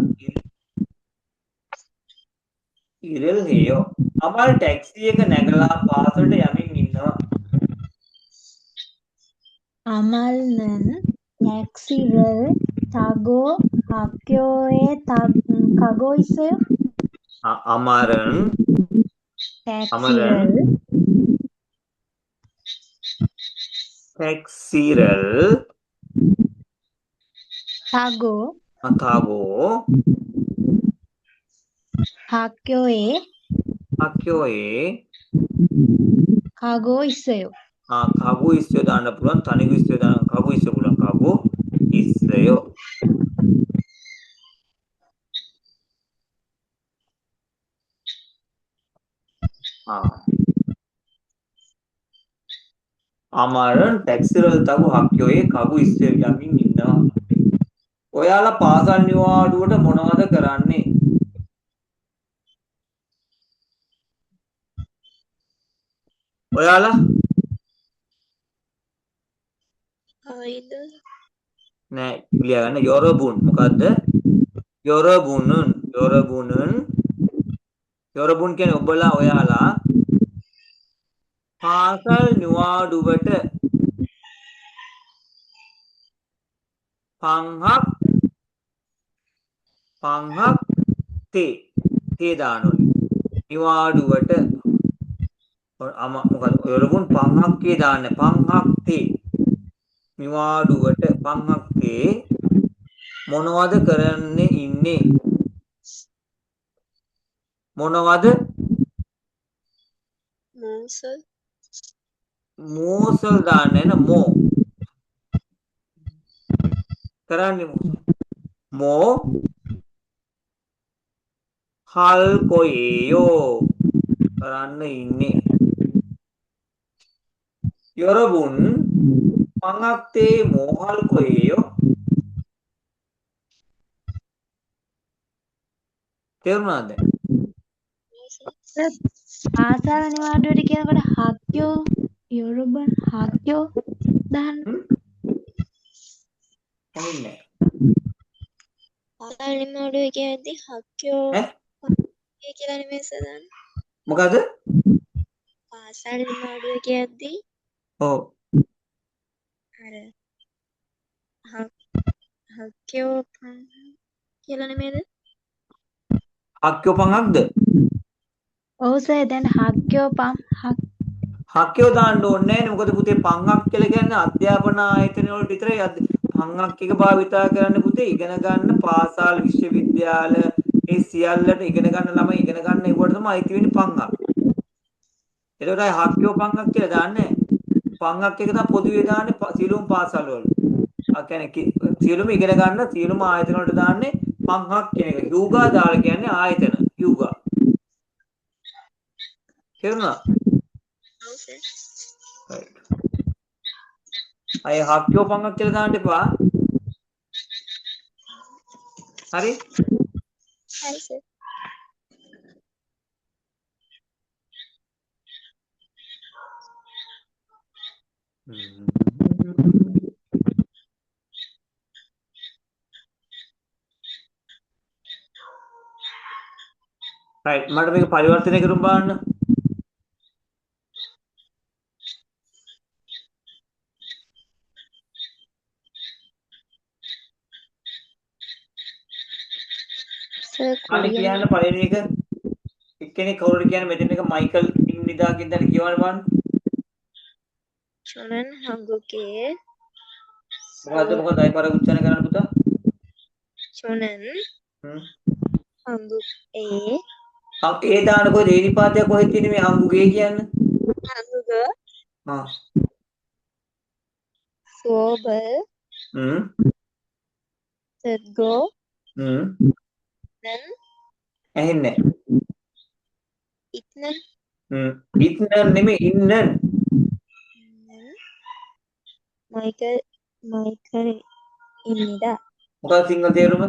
ඉරල් හේයෝ. අමල් ටැක්සි එක නැගලා පාසලට යමින් ඉන්නවා. අමල්නන් ටැක්සිවල් තගෝ හක්යෝයේ කගෝ ඉසය අමරන් ටැක්සිවල් ටැක්සිරල් තගෝ අතාගෝ හක්යෝයේ අක්යෝයේ කගෝ ඉසයෝ කගු ඉස්සයෝ දාන්න පුළුවන්. තනිගු ඉස්සයෝ දාන්න කගු ඉස්සයෝ පුළුවන්. කගු ඉස්සයෝ. අමරන් ටැක්සිරල් තගු හක්යෝයේ කගු ඉස්සයෝ යමින් ඉන්නවා. ඔයාලා පාසල් නිවාඩුවට මොනවද කරන්නේ? ඔයාලා ආයිද නෑ ලියා ගන්න යොරබුන් මොකද්ද? යොරබුනුන් කියන්නේ ඔබලා ඔයාලා පාසල් නිවාඩුවට පන්හක් තේ දානෝනි. නිවාඩුවට මොකද? යොරබුන් පන්හක් කේ දාන්නේ. පන්හක් තේ නිවාඩුවට පන්හක් තේ මොනවද කරන්නේ ඉන්නේ? මොනවද? මෝසල් දාන්නේ න මෝ කරන්නේ මෝ හල් කොයෝ කරන්න ඉන්නේ. 여러분 방학 때 뭐 할 거예요? තේරුණාද? සර් පාසල් නිවාඩුවට කියනකොට හක්යෝ යොරුබන් හක්යෝ දාන්න. ඇහෙන්නේ පාසල් නිමාඩුව කියද්දි හක්කෝ නැහැ. කියලා නෙමෙයි සර් දාන්නේ. මොකද? පාසල් නිමාඩුව කියද්දි ඔව්. අර හක්කෝ කියලා නෙමෙයිද? හක්කෝ පංගක්ද? ඔව් සර් දැන් හක්යෝ පම් හක්කෝ දාන්න ඕනේ නැහැ නේ. මොකද පුතේ පංගක් කියලා කියන්නේ අධ්‍යාපන ආයතන වලට විතරයි පංගක් එක භාවිතා කරන්න පුතේ ඉගෙන ගන්න පාසල් විශ්වවිද්‍යාල ඒ සියල්ලට ඉගෙන ගන්න ළමයි ඉගෙන ගන්න ඒවට තමයි අයිති වෙන්නේ පංගක්. ඒකටයි හක්කෝ පංගක් කියලා දාන්නේ. පංගක් එක තමයි පොදුවේ දාන්නේ සියලුම පාසල් වල. ආ කියන්නේ සියලුම ඉගෙන ගන්න සියලුම ආයතන වලට දාන්නේ පංගක් කියන එක. යූගා දාලා කියන්නේ ආයතන. යූගා. තේරුණා? ඔව් සර්. right. අය හක්කෝ පංගක් කියලා දාන්න එපා. හරි? හරි සර්. right මට මේක පරිවර්තනය කරුම් බලන්න. සර් අනේ කොරියන් කියන්න පළවෙනි එක එක්කෙනෙක් කවුරුද කියන්නේ මෙතන එක මයිකල් ඉන්නිදා කියන දේ කියවන්න බලන්න. චොනන් හංගුගේ මොකද්ද අය පාර උච්චාරණය කරන්න පුතා? චොනන් හ්ම්. හංගු ඒ දාන කොහෙද ඒ නිපාතයක් කොහෙද තියෙන්නේ මේ හංගුගේ කියන්නේ? හංගුග ආ. සෝබල් හ්ම්. තෙත්ගෝ හ්ම්. නන් ඇහෙන්නේ ඉත්නන් හ්ම්. ඉන්නන් නෙමෙයි ඉන්නන්. මයිකල් ඉන්නිදා. මොකක්ද සිංහල තේරුම?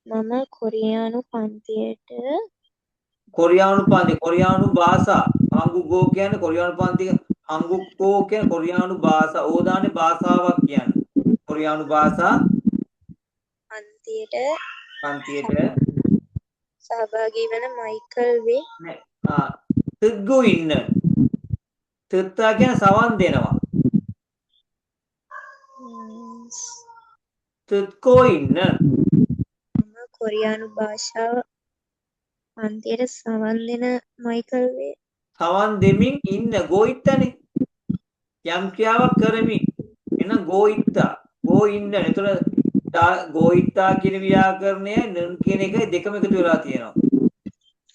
මම කොරියානු පන්තියට කොරියානු භාෂා හංගුගෝ කියන්නේ කොරියානු පන්ති හංගුකෝ කියන්නේ කොරියානු භාෂා ඕදානේ භාෂාවක් කියන්නේ කොරියානු භාෂා පන්තියට පන්තියට සහභාගී වන මයිකල් වේ තෙත්ගෝ ඉන්න තෙත්තා කියන්නේ සවන් දෙනවා තෙත්කෝ ඉන්න මම කොරියානු භාෂාව පන්තියට සවන් දෙන මයිකල් වේ. සවන් දෙමින් ඉන්න ගෝයිත්තනේ යම් ක්‍රියාවක් කරමින් එහෙනම් ගෝයිත්තා ගෝ ඉන්න එතකොට ගෝයිත්තා කියන ව්‍යාකරණය නන් කියන එකයි දෙකම එකතු වෙලා තියෙනවා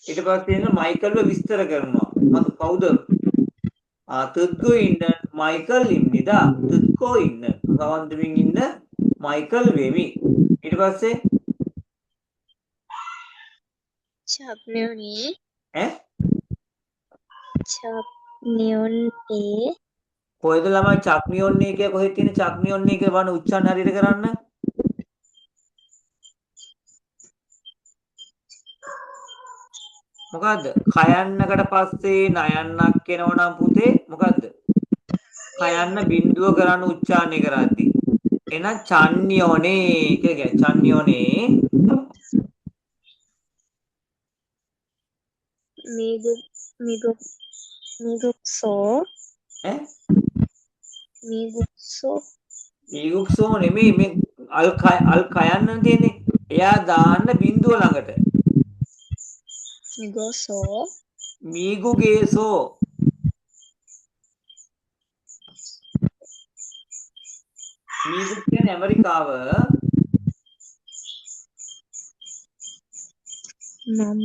ඊට පස්සේ එන මයිකල්ව විස්තර කරනවා මම කවුද තෙත්කෝ ඉන්න මයිකල් ඉන්නිදා තෙත්කෝ ඉන්න සවන් දෙමින් ඉන්න මයිකල් වෙමි ඊට පස්සේ චප්නියෝනි ඈ චප්නියොන් කොහෙද ළමයි චක්නියොන්නේ කිය කොහෙද තියෙන චක්නියොන්නේ කියලා බලන්න උච්චාරණ හරියට කරන්න මොකද්ද කයන්නකට පස්සේ නයන්නක් එනවනම් පුතේ මොකද්ද කයන්න බිඳුව කරන්න උච්චාරණය කරද්දී එහෙනම් චන්නියෝනේ කියලා කියන්නේ චන්නියෝනේ මිගුක්සෝ ඈ මිගුක්සෝ ඊගුක්සෝ නෙමෙයි මේ අල් කයන්න තියෙන්නේ එයා දාන්න බිඳුව ළඟට මිගෝසෝ මීගුගේසෝ මීගු කියන්නේ ඇමරිකාව මම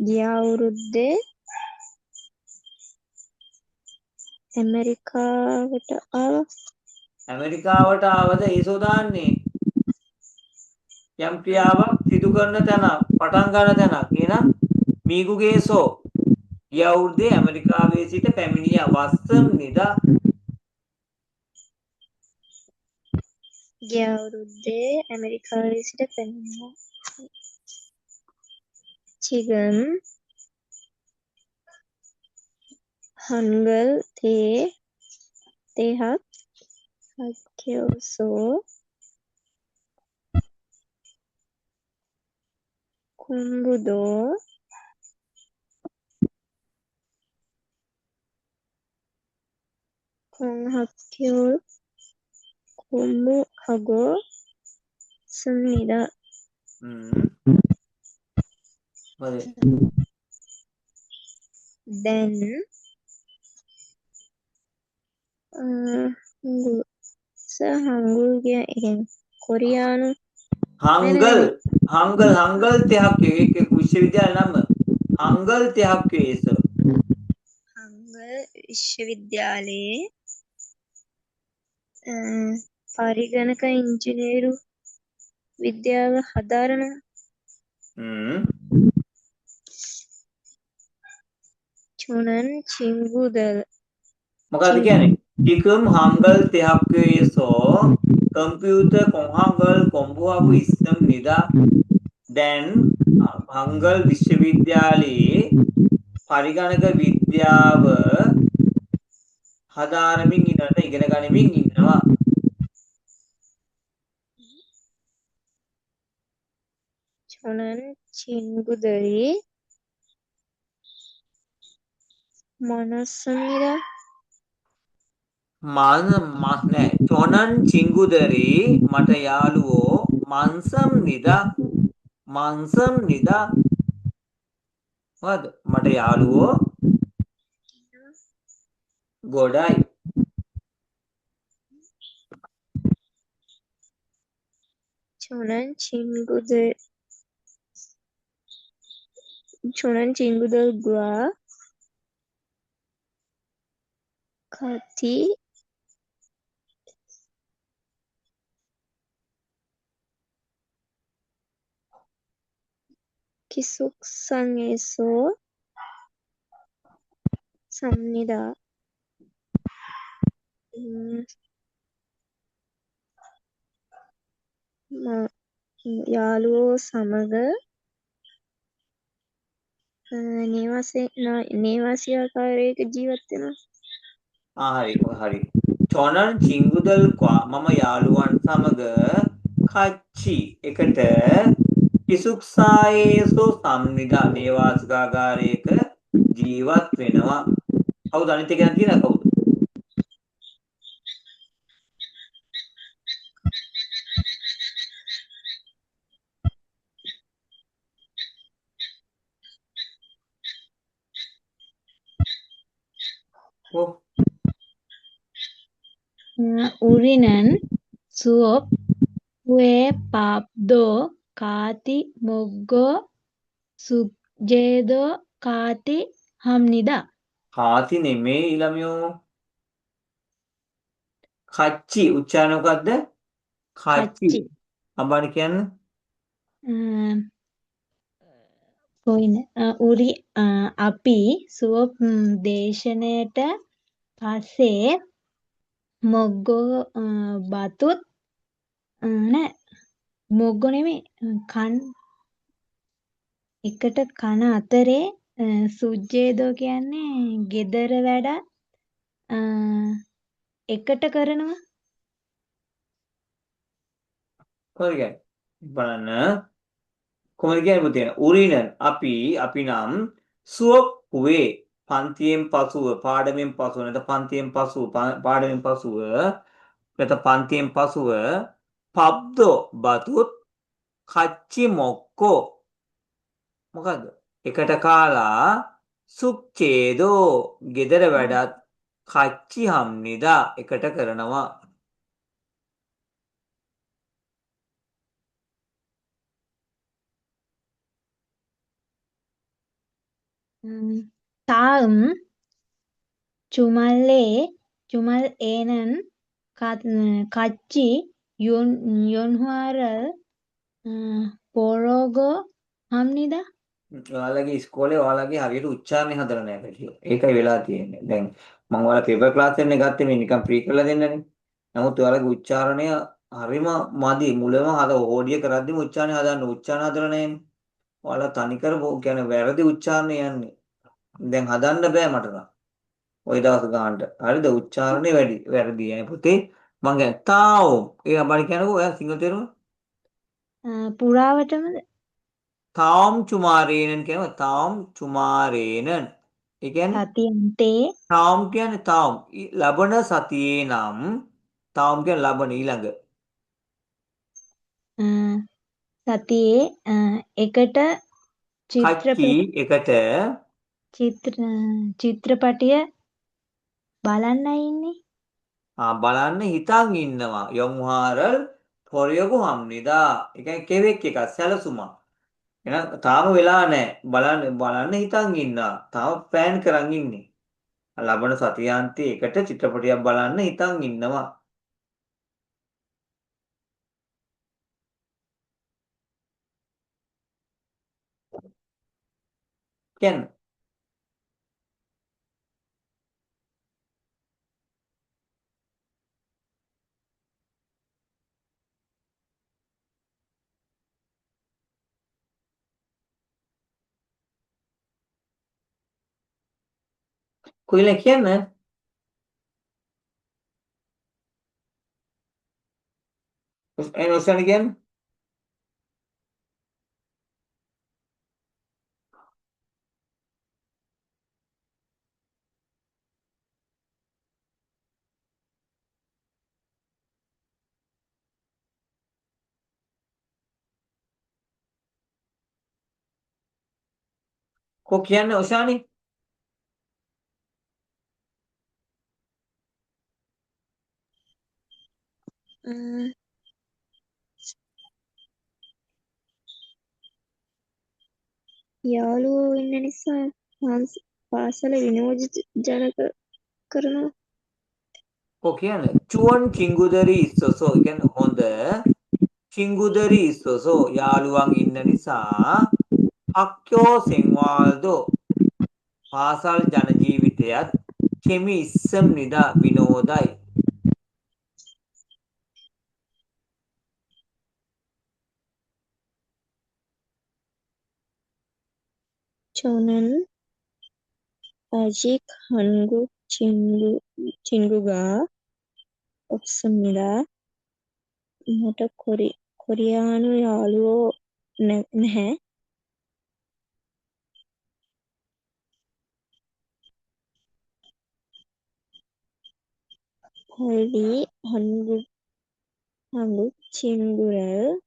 ගිය අවුරුද්දේ ඇමරිකාවට ආවද ඒසෝ දාන්නේ යම් ක්‍රියාවක් සිදු කරන තැන පටන් ගන්න තැනක්. එහෙනම් මීගුගේසෝ ගිය අවුරුද්දේ ඇමරිකාවේ සිට පැමිණිය වස්සම් නිදා ගිය අවුරුද්දේ ඇමරිකාවේ සිට පැමිණිය චිගන් හන්ගල් තේහක් හක්කයෝසෝ කුම්බුදෝ කොන්හක්කයෝ කුම්බු හගෝ සුනිදා හරි. දැන් හංගුල් කියන කොරියානු හංගල් හංගල් තෙහක් ඒක විශ්වවිද්‍යාල නම හංගල් තෙහක් ඒස හංගල් විශ්වවිද්‍යාලයේ පරිගණක ඉංජිනේරු විද්‍යාව හදාරන චුනන් චිංගුදල් මොකද කියන්නේ ටිකම් හංගල් තෙහක් ඒසෝ කම්පියුටර් කොහංගල් කොම්බුවපු ඉස්සම් නිදා දැන් හංගල් විශ්වවිද්‍යාලයේ පරිගණක විද්‍යාව හදාරමින් ඉගෙන ගනිමින් ඉන්නවා. චුනන් චිංගුදලි මනසමිරා නෑ චොනන් චිංගුදරේ මට යාළුවෝ මන්සම් නිදා මොකද මට යාළුවෝ ගොඩයි චුනන් චිංගුදල් ගුවා කති කිසුක්සන් ඒසෝ සම්නිදා යාළුවෝ සමග නේවාසිකාකාරයක ජීවත් වෙනවා. හරි චොනන් චිංගුදල් ක්වා මම යාළුවන් සමග කච්චි එකට කිසුක්සායේසෝ සම්නිදා නේවාසිකාගාරයක ජීවත් වෙනවා. කවුද අනිත් එක කියන කවුද? උරිනන් සුවප් වේ පාප්දෝ කාති මොග්ගෝ සුජේදෝ කාති හම්නිදා කාති නෙමේ ළමයෝ කච්චි උච්චාරණ මොකද්ද? කච්චි. අඹානි කියන්නේ කොයින උරි අපි සුවප් දේශනයට පස්සේ මොග්ගෝ බතුත් නෑ මොග්ගෝ නෙමෙයි කන් එකට කන අතරේ සුජ්ජේදෝ කියන්නේ ගෙදර වැඩ එකට කරනවා කොහොමද බලන්න කොහොමද කියන්නේ පුතේ උරිනන් අපි නම් සුවප්පුවේ පන්තියෙන් පසුව පාඩමෙන් පසුව නැත්නම් පන්තියෙන් පසුව පාඩමෙන් පසුව නැත්නම් පන්තියෙන් පසුව පබ්දෝ බතුත් කච්චි මොක්කෝ මොකද්ද එකට කාලා සුක්චේදෝ ගෙදර වැඩත් කච්චි හම්නිදා එකට කරනවා තාම් චුමල් ඒනන් කච්චි යොන්හුවාරල් පොරෝගෝ හම්නිදා ඔයාලගේ ඉස්කෝලේ ඔයාලගේ හරියට උච්චාරණය හදලා නැහැ කටිය. ඒකයි වෙලා තියෙන්නේ. දැන් මම ඔයාලා පේපර් ක්ලාස් එකනේ ගත්තේ මේ නිකන් ෆ්‍රී කරලා දෙන්නනේ. නමුත් ඔයාලගේ උච්චාරණය හරිම මදි. මුලම හද ඕඩිය කරද්දිම උච්චාරණය හදන්න උච්චාරණ හදලා නැහැනේ. ඔයාලා තනිකර කියන්නේ වැරදි උච්චාරණය යන්නේ. දැන් හදන්න බෑ මට නම්. ওই දවස් ගන්නට. හරිද? උච්චාරණේ වැඩි. වැරදි. පුතේ මං කියන්නේ තාවෝ. ඒක බණි කියනකෝ ඔයා සිංහල තේරුම පුරාවටමද තාම් චුමාරේනන් කියනවා තාම් චුමාරේනන්. ඒ කියන්නේ සතියන්තේ තාම් කියන්නේ තාම් ලබන සතියේ නම් තාම් කියන්නේ ලබන ඊළඟ සතියේ එකට කච්චි එකට චිත්‍රපටිය බලන්නයි ඉන්නේ. බලන්න හිතන් ඉන්නවා යොමුහාරල් පොරියගු හම්නිදා. ඒ කියන්නේ කෙවෙක් එකක් සැලසුමක්. එහෙනම් තාම වෙලා නැහැ. බලන්න හිතන් ඉන්නවා. තාම ප්ලෑන් කරන් ඉන්නේ. ලබන සතියාන්තයේ එකට චිත්‍රපටියක් බලන්න හිතන් ඉන්නවා. කියන්න. කොයිල කියන්න. ඔස්සන කියන්න. කො කියන්න ඔෂානි යාළුවෝ ඉන්න නිසා පාසල විනෝදජනක කරනවා. කො කියන්න චුවන් චිංගුදරි ඉස්සොසෝ කියන්නේ හොඳ චිංගුදරි ඉස්සොසෝ යාළුවන් ඉන්න නිසා හක්කෝ සෙන්වාල්දෝ පාසල් ජන ජීවිතයත් කෙමි ඉස්සම් නිදා විනෝදයි. 저는 아직 한국 친구가 없습니다. මට කොරියානු යාළුවෝ නැහැ. 빨리 한국 친구를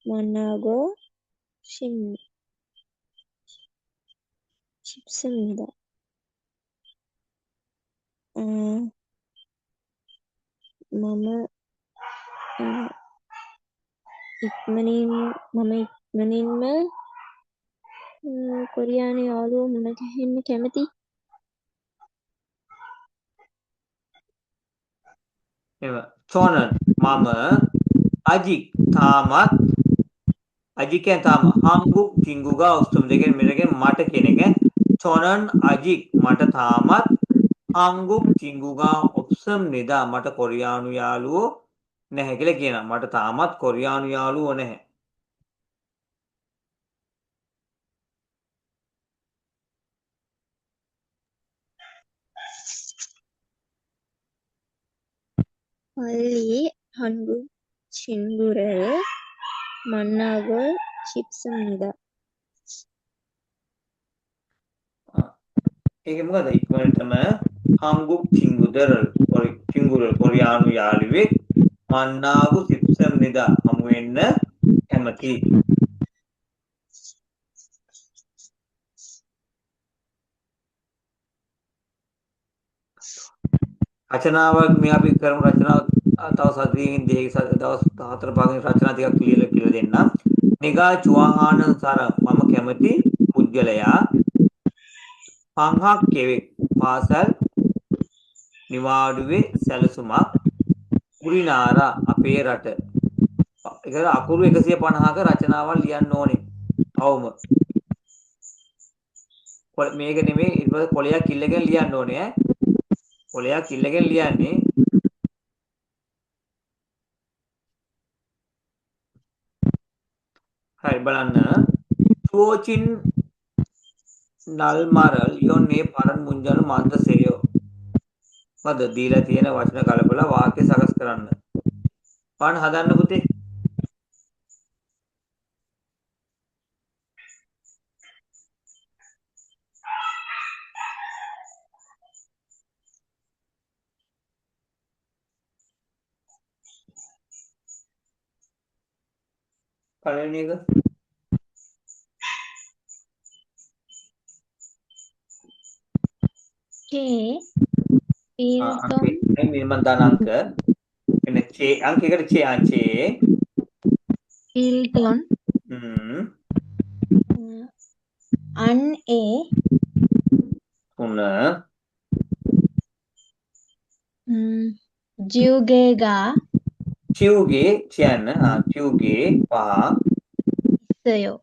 만나고 싶습니다. මම ඉක්මනින්ම කොරියානු යාළුවෝ මුණ ගැහෙන්න කැමතියි. චෝනන් මම අජික් තාමත් අජිකෙන් තාම හංගුක් චිංගුගා ඔස්තුම් දෙකෙන් මෙතන මට කියන එක චෝනන් අජික් මට තාමත් හංගුක් චිංගුගා ඔප්සම් නිදා මට කොරියානු යාළුවෝ නැහැ කියලා කියනවා. මට තාමත් කොරියානු යාළුවෝ නැහැ. 빨리 한국 친구를 만나고 싶습니다. ඒක මොකද ඉක්මනටම හංගුක් චිංගුරල් කොරියානු යාළුවෙක් මන්නාගු සිප්සම් නිදා හමු වෙන්න කැමති. රචනාවක් මේ අපි කරමු රචනාව තව සතියකින් දවස් 4 5කින් රචනා ටිකක් කියලා දෙන්නම්. නිගා චුවාහාන සර මම කැමති පුද්ගලයා පංහක් කෙවෙක් පාසල් නිවාඩුවේ සැලසුමක් කුරිනාරා අපේ රට. ඒක ඒකට අකුරු 150ක රචනාවක් ලියන්න ඕනේ. අවම. මේක නෙමෙයි ඊට පස්සේ කොලයක් කිල්ලගෙන ලියන්න ඕනේ ඈ. කොලයක් කිල්ලගෙන ලියන්නේ හරි බලන්න. චෝචින් නල්මරල් යොන්නේ පරන් මුංජන මන්දසේයෝ. මොකද දීලා තියෙන වචන කලපලා වාක්‍ය සකස් කරන්න. පාන හදන්න පුතේ. පළවෙනි එක කේ අංක පීල්ටොන් එකයි මම දාන අංක එන්න චේ අංකයකට චේ පීල්ටොන් අන් ඒ තුන ජියුගේගා චිව්ගේ කියන්න චිව්ගේ පහ සයෝ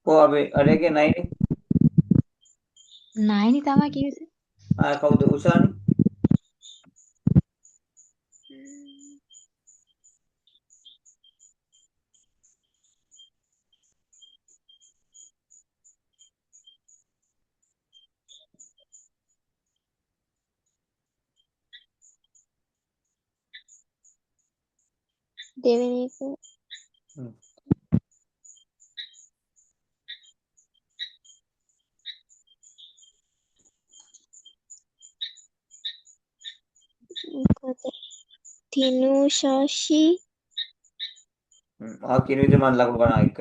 කො අපි අරගෙන නැයිනේ නයිනි තමයි කිව්වේ. කවුද උෂානි දෙවෙනි එක මොකද තිනුෂාෂි කියන විදිහ මම ලකුණු ගන්න එක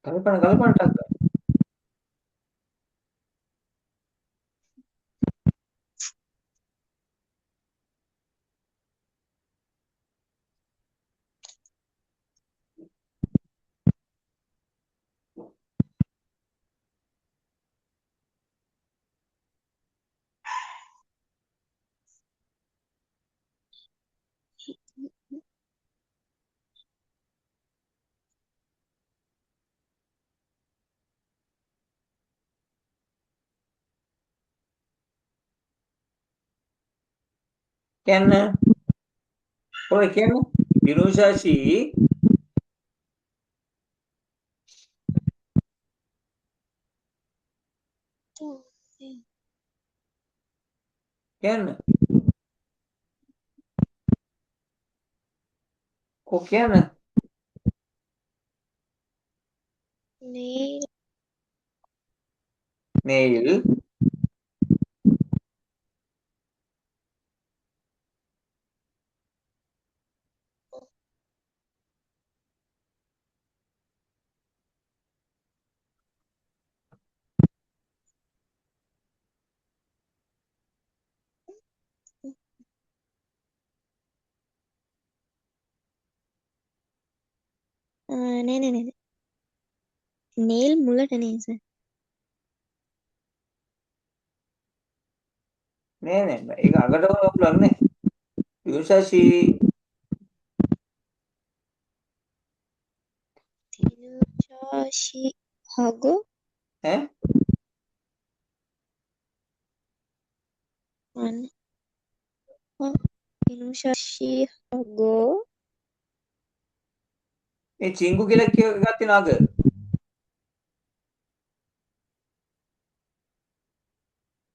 ගලපන්න ටක් කියන්න ඔය කියන්නේ දිනුෂාෂි කියන්න කො කියන්න නේල් මේල් නෑ නේල් මුලට නේද නෑ ඒක අගට වුණා දිනුෂාෂි තිනුෂාෂි හගෝ ඈ අන්න තිනුෂාෂි හගෝ ඒ චිංගු කියලා එකක් තියෙන අග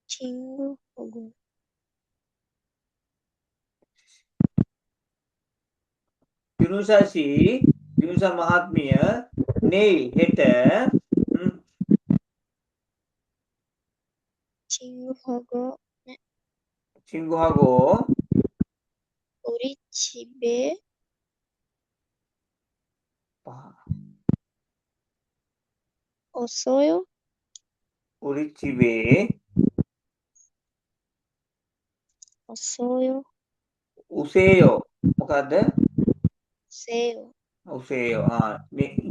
චිංගු හගෝ දිනුෂා මහත්මිය නෙයි හෙට 친구하고 친구하고 우리 집에 왔어요. 우리 집에 왔어요. 오세요. මොකද්ද? 세요. 오세요.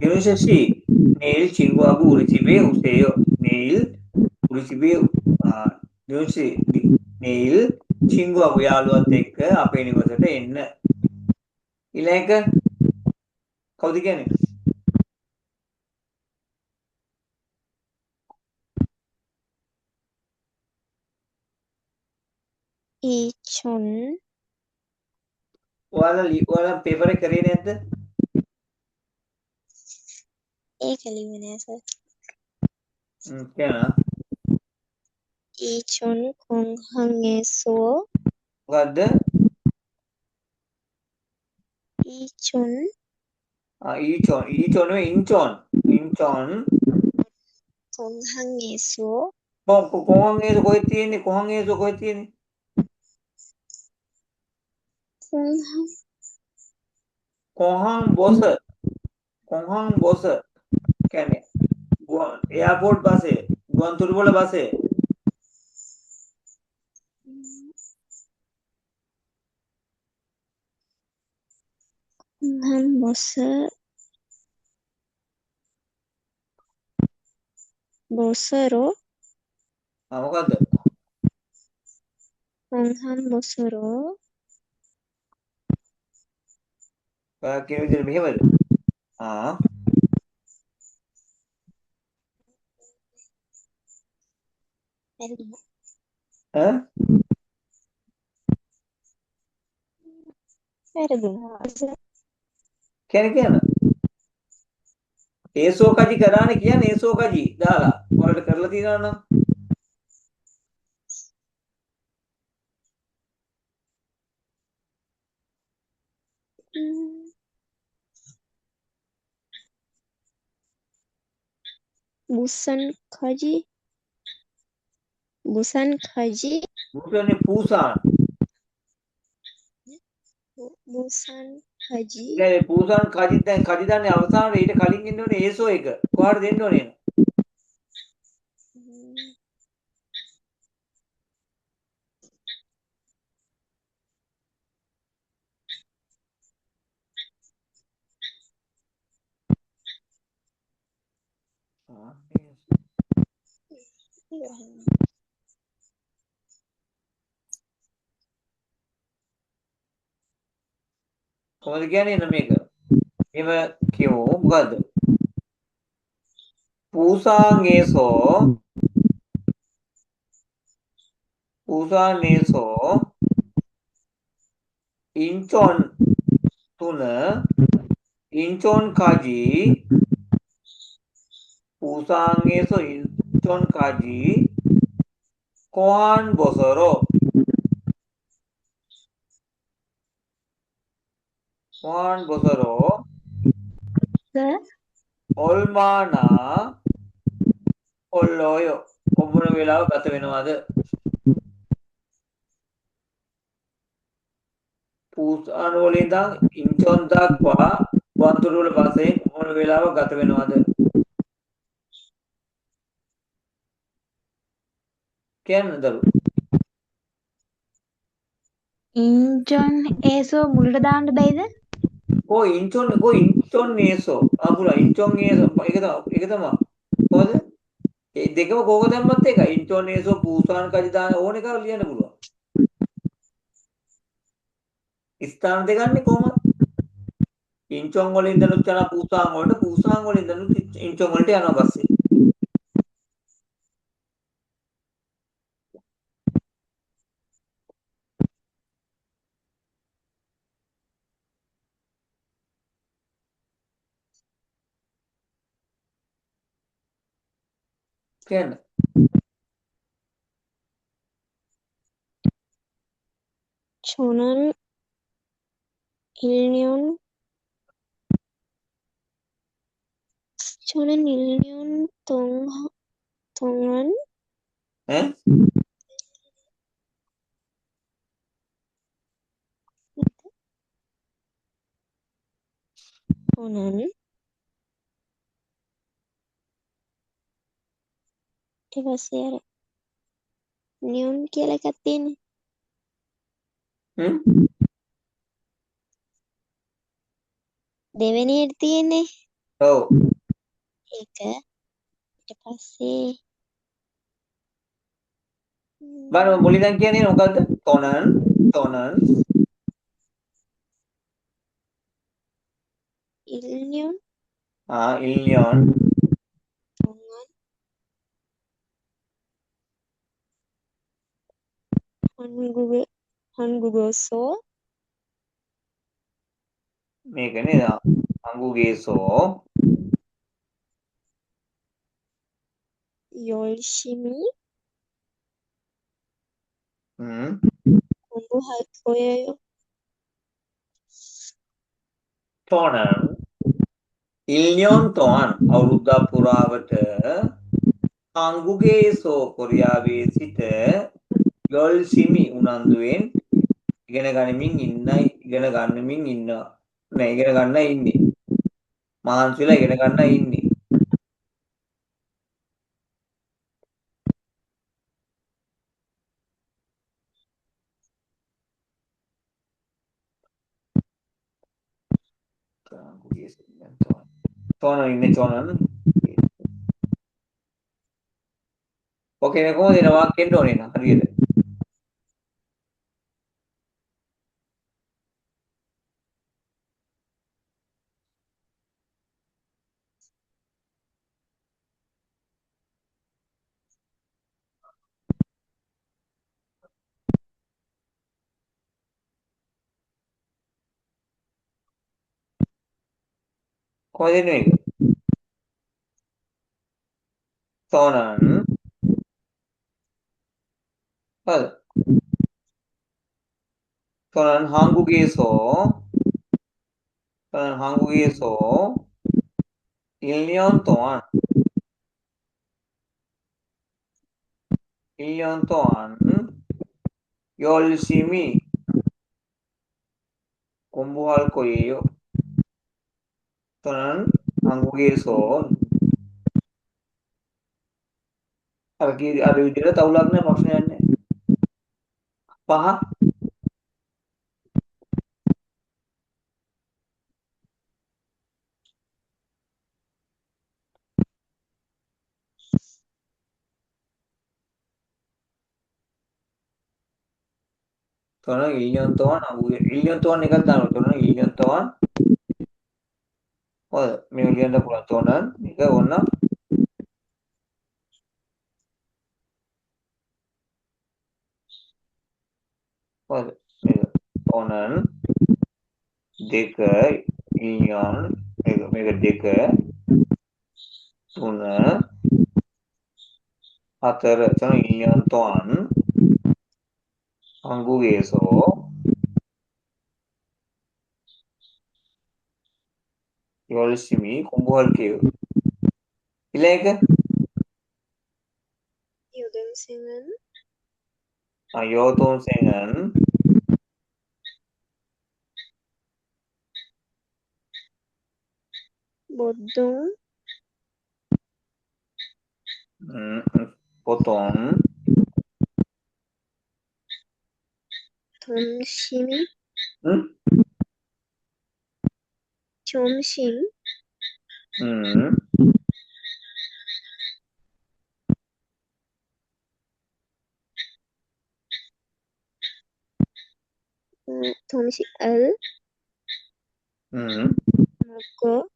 윤서 씨, 내일 친구하고 우리 집에 오세요. 내일 우리 집에 윤서 씨, 내일 친구하고 යාළුවත් එක්ක අපේ නිවසට එන්න. ඊළඟ එක කවුද කියන්නේ? 이촌 ඔයාලා පේපර් එක කරේ නැද්ද? kellimene කියනවා. 이촌 공항에서 මොකද්ද? 이촌 이촌 නෙවෙයි 인천. 공항에서 공항에서 කොහෙද තියෙන්නේ? 공항에서 කොහෙද තියෙන්නේ? 공항 කොහාන් බොස කියන්නේ එයාපෝට් බසේ ගුවන්තොටුපොළ බසේ 공항 버스로 මොකද්ද? 공항 버스로 ඔයා කියන විදිහට මෙහෙමද? වැරදුනා. ඈ කියන ඒසෝකජි කරානේ කියන්නේ ඒසෝකජි දාලා ඔයාලට කරලා තියනවා නම් 부산 가지 බුදුනේ පූසාන් ඒ පූසාන් කජි දැන් කජි දන්නේ අවසානයේ ඊට කලින් ඉන්න ඕනේ ඒසෝ එක කොහාට දෙන්න ඕනේ කොහොමද කියන්නේ නම මේක එහෙම කියමු මොකද්ද පුසානේසෝ 인천 තුන 인천까지 부산에서 인천까지 공항버스로 얼마나 걸려요? කොපමණ වේලාව ගත වෙනවද? 부산 වල ඉඳන් 인천 දක්වා ගුවන්තොටුපොළ බසයෙන් කොපමණ වේලාව ගත වෙනවද? කියන්න දරු. 인천에서 මුලට දාන්න බැයිද? 인천에서 인천에서 ඒක තමයි. කොහොමද? ඒ දෙකම කෝක දැම්මත් එකයි. 인천에서 부산까지 දාන ඕන එකක් ලියන්න පුළුවන්. ස්ථාන දෙකන්නේ කොහොමද? 인천 වල ඉඳනුත් යනවා 부산 වලට, 부산 වල ඉඳනුත් 인천 වලට යනවා බස්සේ. කියන්න. 저는 1년 저는 1년 동안 ඈ? 저는 ඊට පස්සේ අර නියුන් කියලා එකක් තියෙන්නේ. හ්ම්? දෙවෙනියට තියෙන්නේ. ඔව්. ඒක ඊට පස්සේ බලන්න මුලින් දැන් කියන්නේ මොකද්ද? තොනන් ඉල්නියුන් ඉල්නියොන් 동안 한국에서 මේක නේද? 한국에서 열심히 음. 공부할 거예요. 저는 1년 동안 අවුරුද්දක් පුරාවට 한국에서 කොරියාවේ සිට 열심히 උනන්දුවෙන් ඉගෙන ගනිමින් ඉන්නවා. නෑ ඉගෙන ගන්න ඉන්නේ. මහන්සිලා ඉගෙන ගන්න ඉන්නේ. 한국에서 1년 동안. 저는 ඉන්නේ 저는. 오케이 නේ කොහොමද එන වාක්‍යෙන්න ඕනේ නා හරියට. කොහොමද එන්නේ මේක? 저는 හරිද? 저는 한국에서 1년 동안 열심히 공부할 거예요. 저는 한국에서 අර විදිහට තවුලක් නෑ ප්‍රශ්නයක් නෑ. පහ 저는 1년 동안 1년 동안 එකක් දානවා. 저는 1년 동안 හොඳ මේක ලියන්න පුළුවන්. 저는 මේක ඕන හොඳ මේක 저는 දෙක 1년 මේක දෙක 3 4 저는 1년 동안 한국에서 열심히 공부할게요. ඊළඟ 여동생은 보통 점심 응? 점심 점심을 먹고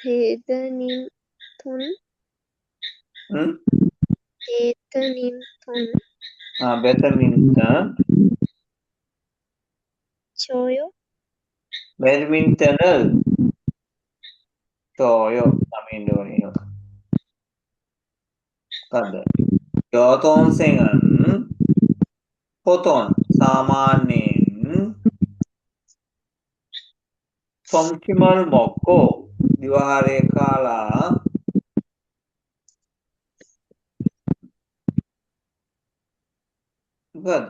배드민턴 배드민턴 쳐요. 배드민턴을 쳐요. 하면 되네요. 간다. යෝතොන්සෙන් පොතොන් සාමාන්‍යයෙන් ෆොන්කිමල් මොක්කෝ දිවහාරය කාලා මොකද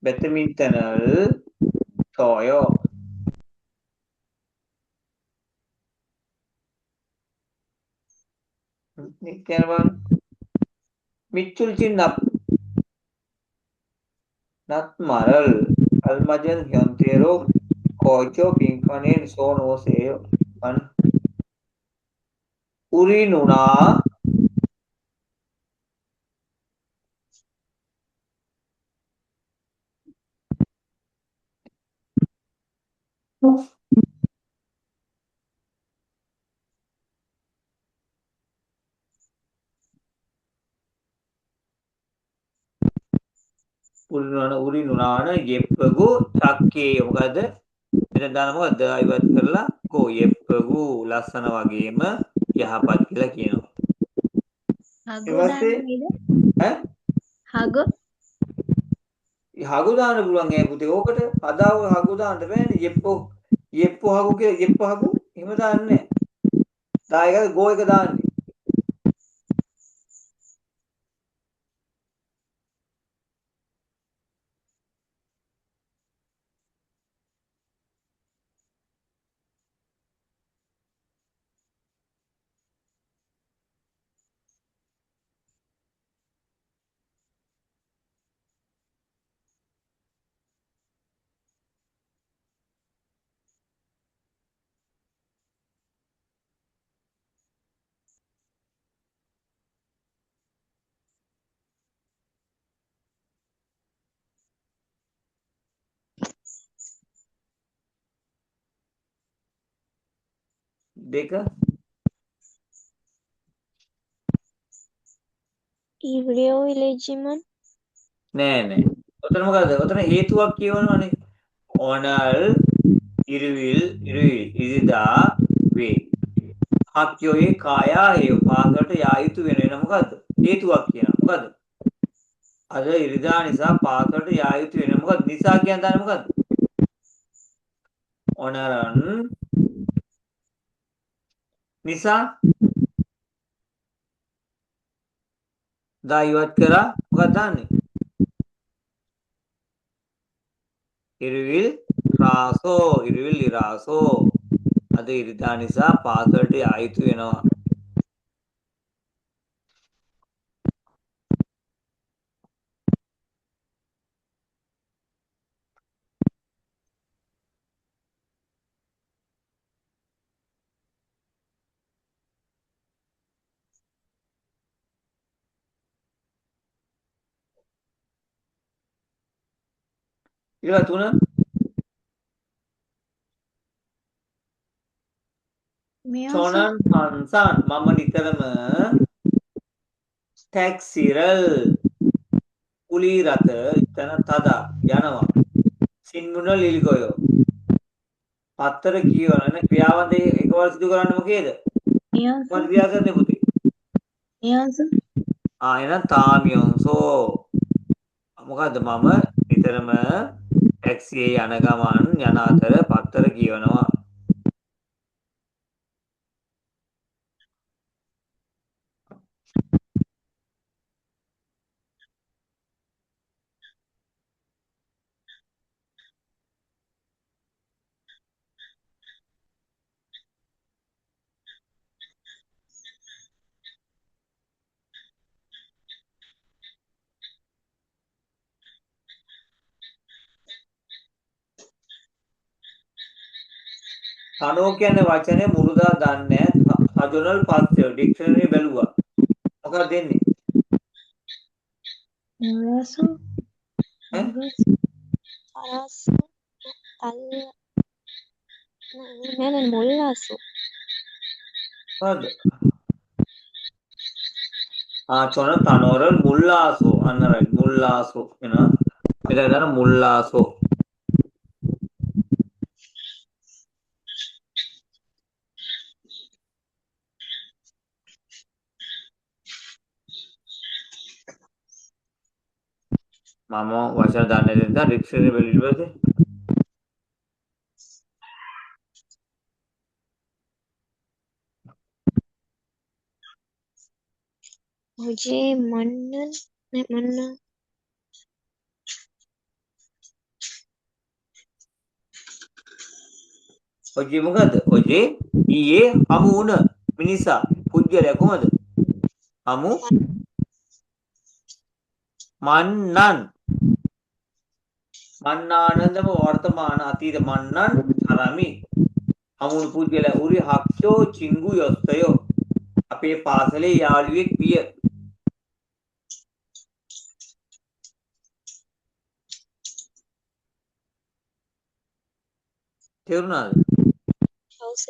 බැතමින්තනල් තෝයෝ කියනවා මිච්චුල් චින්නප් නත් මරල් අල්මජන් යන්තේරෝ කෝචෝ පින්කණෙන් සෝනෝසේය අන් උරිනුනා උරිනුනාන යෙප්පගු චක්කේ මොකද මෙතන දාන මොකද ඉවත් කරලා කෝ යෙප්පගු ලස්සන වගේම යහපත් කියලා කියනවා හගෝ ඊට දාන්න පස්සේ නේද? ඈ හගෝ හගු දාන්න පුළුවන් ඈ පුතේ ඕකට අදාව හගු දාන්න බෑනේ යෙප්පෝ හගු කියලා යෙප්ප හගු එහෙම දාන්නේ නැහැ දායක ගෝ එක දාන්නේ දෙක ඉව්‍රියෝ විලේජිමන් නෑ ඔතන මොකද ඔතන හේතුවක් කියවනවනේ ඕනල් ඉරිදා වේ හක්යෝයේ කායා හේව පාසලට යා යුතු වෙන මොකද්ද හේතුවක් කියනවා මොකද්ද අද ඉරිදා නිසා පාසලට යා යුතු වෙන මොකද්ද නිසා කියන දන්නේ මොකද්ද ඕනරන් නිසා දා ඉවත් කරා මොකක්ද දාන්නේ ඉරිවිල් ඉරාසෝ අද ඉරිදා නිසා පාසලට යා යුතු වෙනවා ඊළඟ තුන මෙයාසු චොනන් පන්සන් මම නිතරම ටැක්සිරල් කුලී රත ඉතන තදා යනවා සින්මුණ ලිල්ගොයෝ පත්තර කියවන ක්‍රියාවන් දෙක එකවර සිදු කරන්න මොකේද මෙයාසු මොකද ක්‍රියා කරන්නේ පුතේ මෙයාසු එහෙනම් තාමියොන්සෝ මොකද්ද මම නිතරම ටැක්සියේ යන ගමන් යන අතර පත්තර කියවනවා තනෝ කියන්නේ වචනේ මුරුදා දන්නේ නැහැ සජොනල් පස්සේ ඩික්ෂනරි බැලුවා මොකක්ද දෙන්නේ මෙයාසු ඈ අරස්සු තල් නෑ මුල්ලාසු මොකද්ද චොන තනෝරල් මුල්ලාසෝ අන්න රයිට් මුල්ලාසෝ එනවා මෙතන දාන මුල්ලාසෝ මම වචන දන්නේ නැත්නම් ඩික්ෂනරි වල ඊට පස්සේ मुझे मन्नन मन्ना ඔජේ මොකද්ද? ඔජේ ඊයේ හමු වුණ මිනිසා පුජ්‍යලයා කොහමද? හමු මන්නන් මන්නානන්දම වර්තමාන අතීත මන්නන් තරමි. හමුණු පුජ්‍යලයා උරි හක්ෂෝ චිංගු යොස්සයෝ අපේ පාසලේ යාළුවෙක් විය. තේරුණාද? हाउस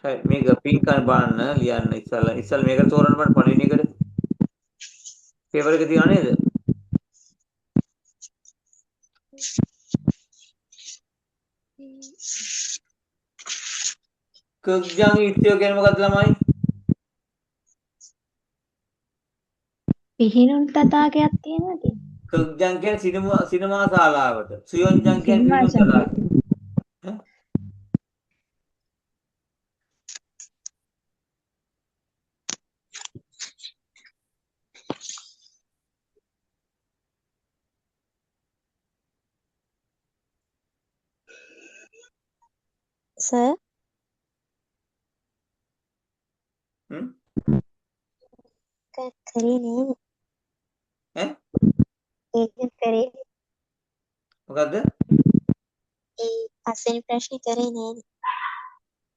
හරි මේක පින් කරන බලන්න ලියන්න ඉස්සල්ලා මේකට තෝරන්න බෑ පළවෙනි එකට. පේපර් එක තියනවා නේද? කුග්ජං ඉත්‍යෝ කියන්නේ මොකද්ද ළමයි? පිහිනුම් තතාකයක් තියෙනවද? කුග්ජං කියන්නේ සිනමා ශාලාවට. සුයොන්ජං කියන්නේ සිනමා පිහිනුම් ශාලාව. තතාකය. ඈ? सर හ්ම්? करे नहीं ඈ? एक करे මොකද්ද? ඒ පස්වෙනි ප්‍රශ්නේ කරේ නේද?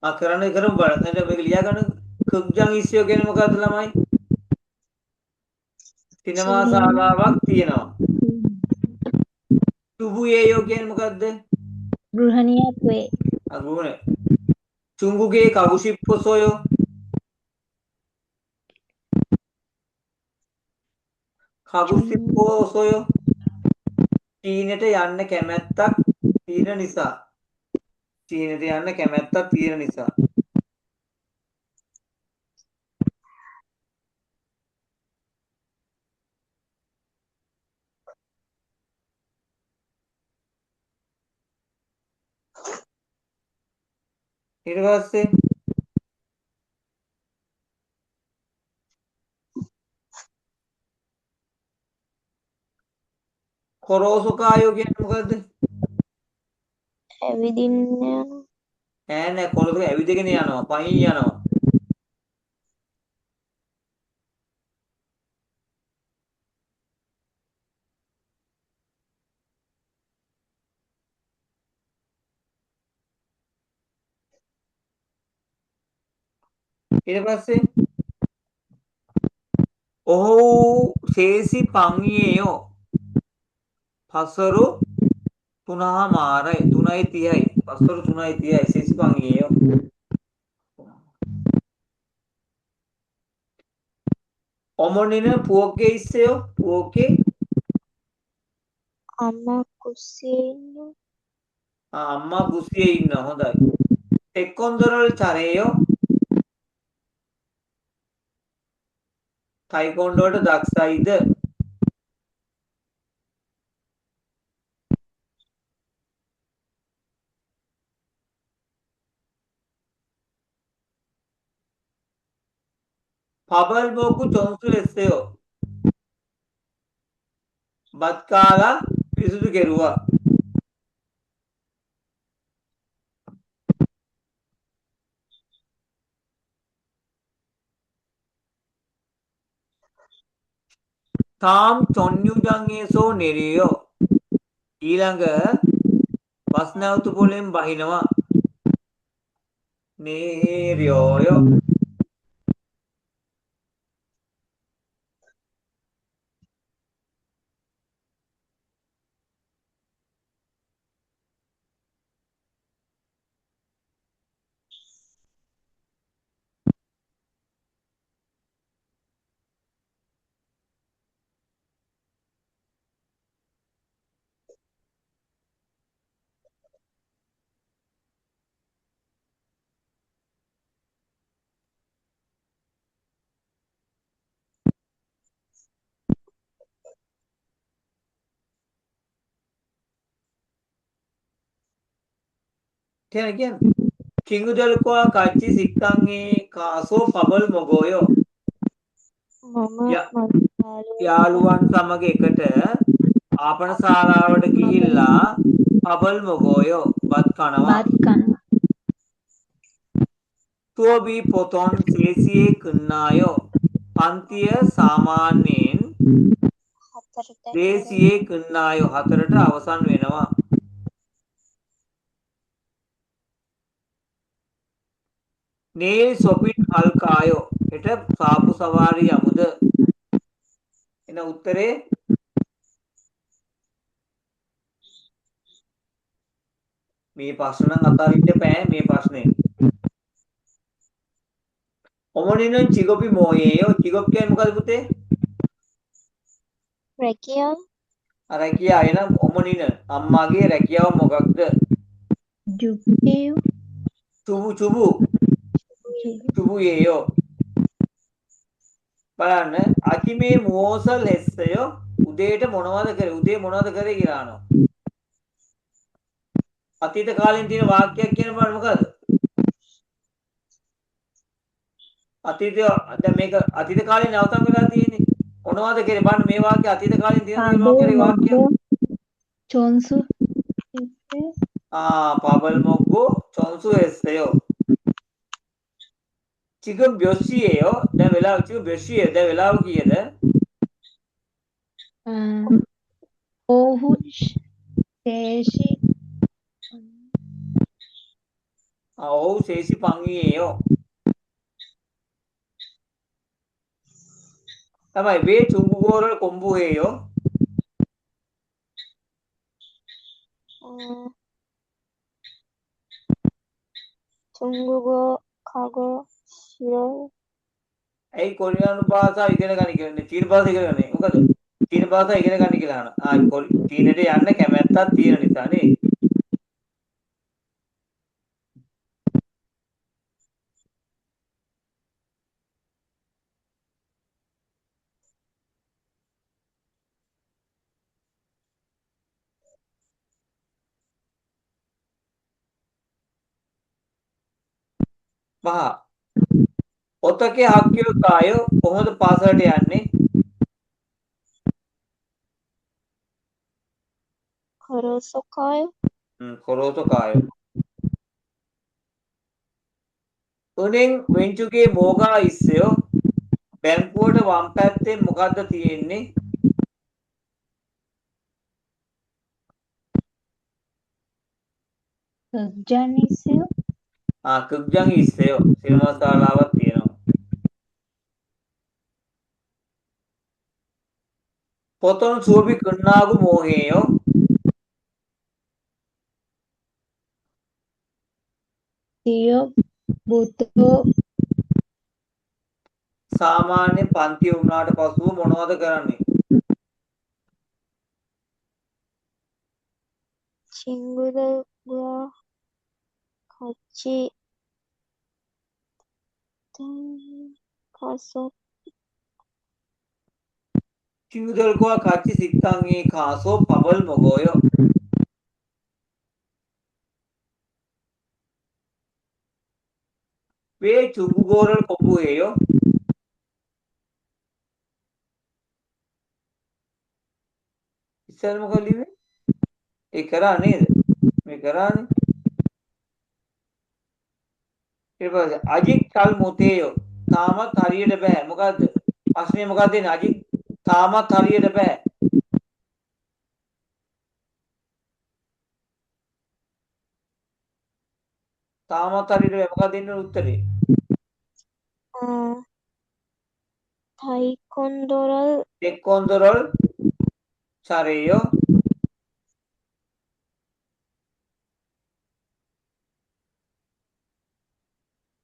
කරන්න කරමු බලන්න. දැන් මේක ලියා ගන්න. කුග්ජං ඉත්‍යෝ කියන්නේ මොකද්ද ළමයි? සිනමා ශාලාවක් තියෙනවා. සුබුයේයෝ කියන්නේ මොකද්ද? ගෘහණියක් වේ. අගුණ. චුංගුගේ කවුෂිප්පොසොයෝ කවුෂිප්පොසොයෝ චීනෙට යන්න කැමැත්තක් තියෙන නිසා. චීනෙට යන්න කැමැත්තක් තියෙන නිසා. ඊට පස්සේ කොරෝසුකායෝ කියන්නේ මොකද්ද? ඇවිදින්න ඈ නෑ කොරෝසුක ඇවිදගෙන යනවා, පයින් යනවා. ඊට පස්සේ ඔහු සේසි පංවියේයෝ පසරු 3:00මාරයි 3:30යි පසරු 3:30යි සේසි පංවියේයෝ ඔමොනින පුවෝකේ ඉස්සෙයෝ පුවෝකේ අම්මා කුස්සියේ ඉන්න අම්මා කුස්සියේ ඉන්න හොඳයි එක්කොන්දරවල චරේයෝ ටයිකොන්ඩෝ වලට දක්ෂයිද පබල් බෝකු චොන්සු ලෙස්සයෝ බත් කාලා පිරිසුදු කෙරුවා තාම් චොන්යුජංගේසෝ නෙරියෝ ඊළඟ බස් නැවතු පොලෙන් බහිනවා නේරියෝයෝ කියන්නේ කිඟුදල්කවා කච්චි සික්කංගේ කාසෝ පබල් මොගෝයෝ මම මගේ යාළුවන් සමග එකට ආපන ශාලාවට ගිහිල්ලා පබල් මොගෝයෝ බත් කනවා. බත් කනවා. තුවබී පොතොන් සේසියේ කන්නායෝ පන්තිය සාමාන්‍යයෙන් හතරට දේසියේ කන්නායෝ 4ට අවසන් වෙනවා. නේල් සොපින් හල්කායෝ හෙට සාපු සවාරි යමුද? එන උත්තරේ මේ ප්‍රශ්න නම් අතාරින්න බෑ මේ ප්‍රශ්නේ. ඔමනිනන් චිගොපි මොයේයෝ චිගොප් කියන්නේ මොකද පුතේ? රැකියාව රැකියාව එනම් ඔමනින අම්මාගේ රැකියාව මොකක්ද? ජුප්පේයෝ චුබු චුබුයේයෝ බලන්න අකිමේ මෝසල් හෙස්සයෝ උදේට මොනවද කරේ? උදේ මොනවද කරේ කියලා අහනවා. අතීත කාලෙන් තියෙන වාක්‍යයක් කියන බලන්න මොකද්ද? දැන් මේක අතීත කාලේ නවතම් වෙලා තියෙන්නේ. මොනවද කරේ? බලන්න මේ වාක්‍ය අතීත කාලෙන් තියෙන මොකක්ද වාක්‍යයක්? චොන්සු පබල් මොග්ගෝ චොන්සු හෙස්සයෝ 지금 몇 시예요? දැන් වෙලාව 지금 몇 시예요? දැන් වෙලාව කීයද? ඔහු ශේෂි ඔව් ශේෂි පංගියේයෝ තමයි වේ චුංගුගෝරල් කොම්බුහේයෝ 중국어 과거 시절 ඇයි කොරියානු භාෂාව ඉගෙන ගන්න කියන්නේ? චීන භාෂාව ඉගෙන ගන්නේ. මොකද? චීන භාෂාව ඉගෙන ගන්න කියලා අහනවා. චීනෙට යන්න කැමැත්තක් තියෙන නිසා නේ. මහා ඔතකේ හක්කියෝ කායෝ කොහොමද පාසලට යන්නේ? 걸어서 가요. කොරෝසෝ කායෝ. උනෙන් වෙන්චුගේ මෝගා ඉස්සයෝ බැංකුවට වම් පැත්තේ මොකද්ද තියෙන්නේ? ජනිසයෝ කුග්ජන් ඉස්සයෝ සිනමා ශාලාවක් තියෙනවා. පොතොන් සුවපි කන්නාගු මෝහේයෝ සියෝ බුතෝ සාමාන්‍ය පන්තිය වුණාට පසුව මොනවද කරන්නේ? 친구들과 같이 가서 චිංගුදල්කවා කච්චි සික්කංගේ කාසෝ පබල් මොගෝයෝ වේ චුංගුගෝරල් කොම්බුහේයෝ ඉස්සර මොකද ලිව්වේ? ඒ කරා නේද? මේ කරානේ. ඊට පස්සේ අජික් කල් මොතේයෝ තාමත් හරියට බෑ. මොකද්ද? ප්‍රශ්නේ මොකක්ද දෙන්නේ? අජික් තාමත් හරියට බෑ. තාමත් හරියට බෑ. මොකක්ද දෙන්න උත්තරේ? 타이콘도를 ටෙක්කොන්දරල් චරේයෝ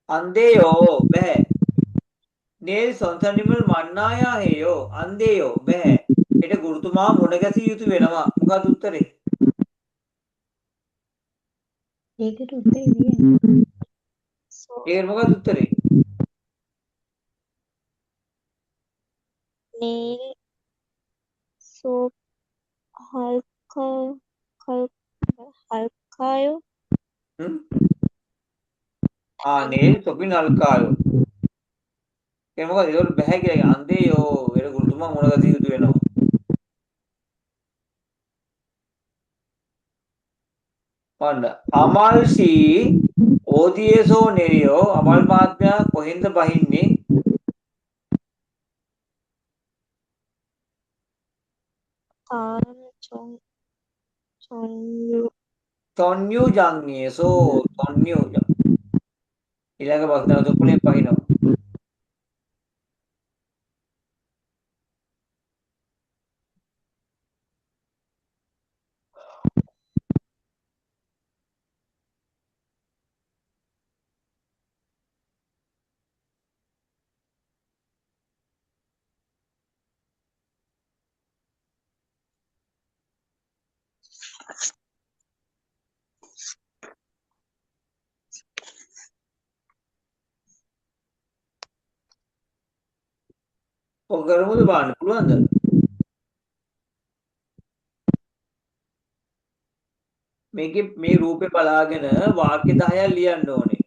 අන්දේයෝ බෑ. නේල් සොන්තනිමල් මන්නායා හේයෝ අන්දේයෝ බෑ. හෙට ගුරුතුමා මුණ ගැසිය යුතු වෙනවා. මොකක්ද උත්තරේ? ඒකට උත්තරේ දෙන්නේ ඒකට මොකක්ද උත්තරේ? 내일 수업할까 할까요? නේ තොපි නල්කායෝ. ඒ මොකද ඒවල බෑ කියලා අන්දේ යෝ වෙන ගුරුතුමා මොන ගතිය යුතු වෙනවා. වන්න අමල්ෂී ඕදියේසෝ නෙරියෝ අමල් මහත්මයා කොහෙන්ද බහින්නේ? කාරණ චොන්යු තොන්යු ජංයේසෝ තොන්යු ඊළඟ බස්නාව තුපුනේ බහිනවා. ඔක කරමුද බලන්න පුළුවන්ද? මේකේ මේ රූපේ බලාගෙන වාක්‍ය 10ක් ලියන්න ඕනේ.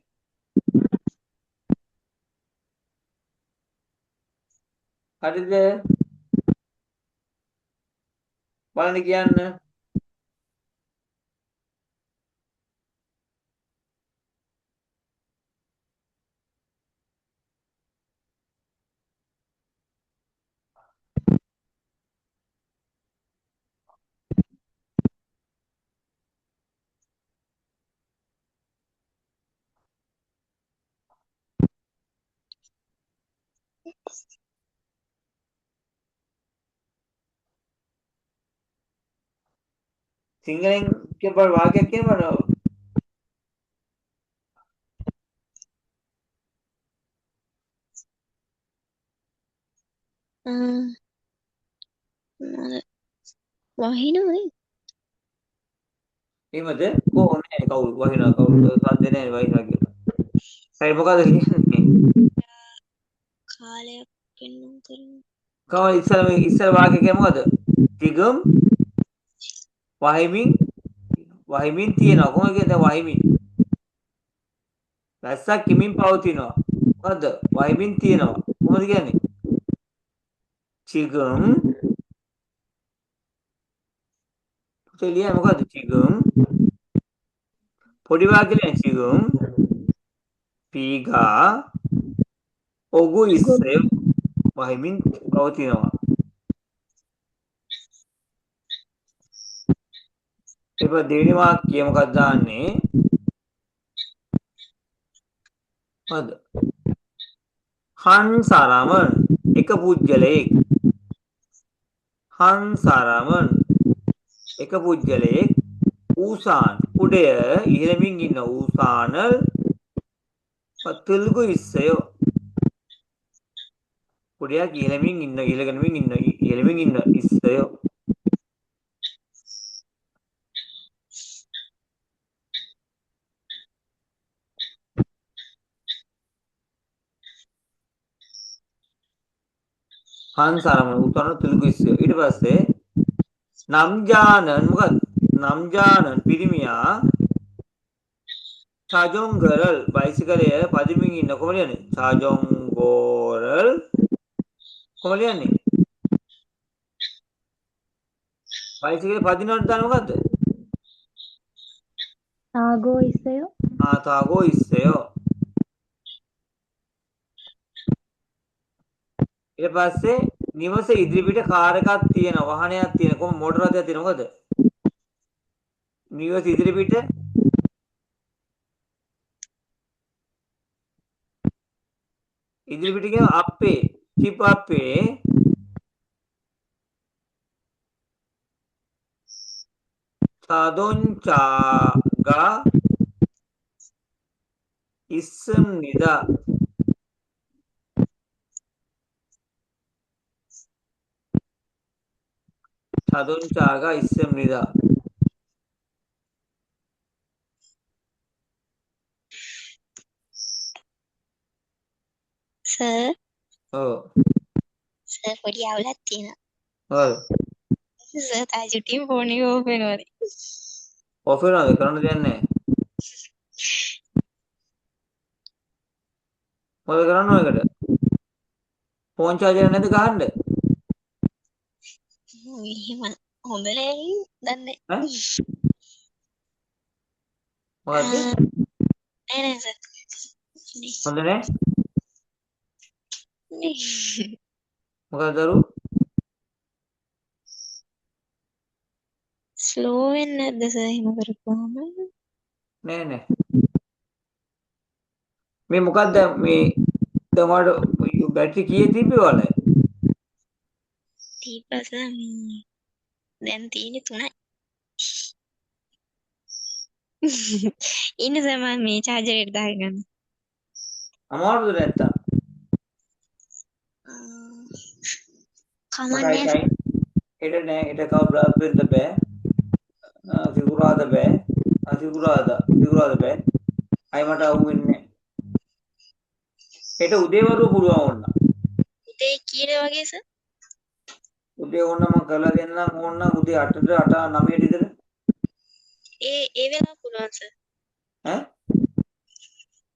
හරිද? බලන්න කියන්න. සිංහලෙන් කියපල් වාක්‍යයක් කියන්න බලන්න. වහිනවනේ. එහෙමද? කොහොමද කවුරු වහිනවා කවුරු සද්ද නැහැ වහිනවා කියලා. හරි මොකද කියන්නේ? කාලයක් පෙන්නුම් කරනවා. කවුරු ඉස්සර වාක්‍ය කිය මොකද? තිගම් වහිමින් තියෙනවා. කොහොමද කියන්නේ වහිමින්? වැස්සක් කිමින් පවතිනවා. මොකද්ද? වහිමින් තියෙනවා. කොහොමද කියන්නේ? තිගම් පුතේ මොකද්ද තිගම්? පොඩි වාක්‍යලෙන් තිගම් පීගා ඔගු ඉස්සේ වහිමින් පවතිනවා. ඒක දෙවෙනි වාක්‍යය මොකක්ද දාන්නේ? හරිද? හංසාරමන් එක පුජ්‍යලයක්. හංසාරමන් එක පුජ්‍යලයක්. ඌසාන් උඩය ඉහළමින් ඉන්න ඌසානල් පතුල්ගු ඉස්සය. උඩයක් ඉහළමින් ඉන්න ඉස්සය. හංසාරමන් ඌසානල් තුල්ගු ඉස්සය. ඊට පස්සේ නම්ජානන් මොකක්ද? නම්ජානන් පිරිමියා චාජොංගරල් බයිසිකලය පදිමින් ඉන්න කොහොමද යන්නේ? චාජොංගෝරල් කොහොමද යන්නේ? බයිසිකලේ පදිනවට දාන්නේ මොකද්ද? තාගෝ ඉස්සයෝ. තාගෝ ඉස්සයෝ. ඊට පස්සේ නිවස ඉදිරිපිට කාර් එකක් තියෙනවා, වාහනයක් තියෙනවා, කොහොම මෝටර රථයක් තියෙනවා මොකද? නිවස ඉදිරිපිට කියන අපේ චිප් අපේ 자동차가 있습니다. 자동차가 있습니다. සර් ඔව්. සර් පොඩි අවුලක් තියෙනවා. ඔව්. සර් තාජුටින් ෆෝන් එක ඕෆ් වෙනවද? ඔෆ් වෙනවද? කරන්න දෙයක් නැහැ. මොකද කරන්න ඕන එකට? ෆෝන් charger නැද්ද ගහන්න? එහෙම හොඳ නෑ දන්නේ. ඈ මොකද්ද? නෑ නෑ සර්. හොඳ නෑ. මොකද දරු? ස්ලෝ වෙන්නේ නැද්ද සර් එහෙම කරපුවාම? නෑ නෑ. මේ මොකද්ද මේ තමයිට බැටරි කීයේ තිබ්බේ ඔයාලේ? ඊපස්ස දැන් තියෙන්නේ 3යි. ඉන්න සර් මම මේ charger එකට දාගෙන. අමාරුද නැත්තම්? කමන්නේ මටයි හෙට නෑ හෙට කවදාවත් වෙන්න බෑ. සිකුරාදා බෑ. සිකුරාදා බෑ. අය මට අහුවෙන්නේ නෑ. හෙට උදේවරු පුළුවන් ඕන්න. උදේ කීයද වගේ සර්? උදේ ඕන්න මම කරලා දෙන්නම් ඕන්න උදේ 8ට 8 9ට විතර. ඒ වෙලාව පුළුවන් සර්. ඈ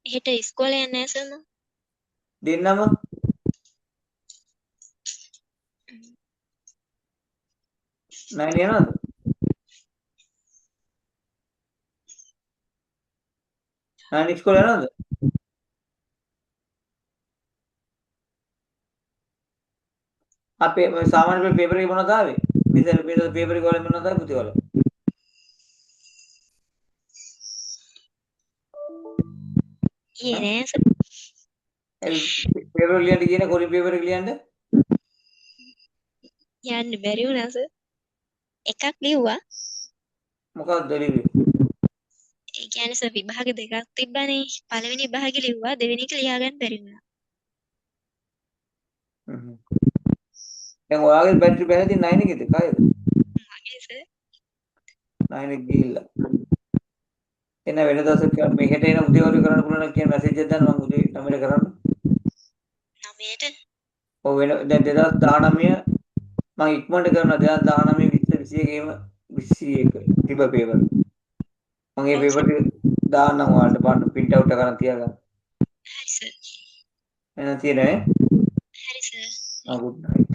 හෙට ඉස්කෝලේ යන්නේ නැහැ සර් මම. දෙන්නම නෑ නේද? නෑ ඉස්කෝලේ යනවද? අපේ සාමාන්‍ය පේපර් එක මොනවද ආවේ? මෙතන පේපර් එක වල මොනවද ආවේ පුතේ වල? ඊයේ නෑ සර්. පේපර් ලියන්න කියන්නේ කොරින් පේපර් එක ලියන්න? යන්න බැරි වුණා සර්. එකක් ලිව්වා. මොකක්ද ලිව්වේ? ඒ කියන්නේ සර් විභාග දෙකක් තිබ්බනේ. පළවෙනි විභාගෙ ලිව්වා දෙවෙනි එක ලියාගන්න බැරි වුණා. දැන් ඔයාගේ බැටරි බැලලා තියෙන 9 එකේද? කායේද? මගේ සර්. 9 එක ගිහිල්ලා. එන වෙන දවසක මේ හෙට එන උදේවරු කරන්න පුළුවන් නම් කියන මැසේජ් එකක් දාන්න මම උදේ 9ට කරන්න. 9ට ඔව් වෙන දැන් 2019 මම ඉක්මනට කරනවා 2019 20 21 21 තිබ්බ පේපර්. මම මේ පේපර් ටික දාන්නම් ඔයාලට බලන්න print out එක කරන් තියාගන්න. හරි සර්. එහෙනම් තියෙනනේ. හරි සර්. good night.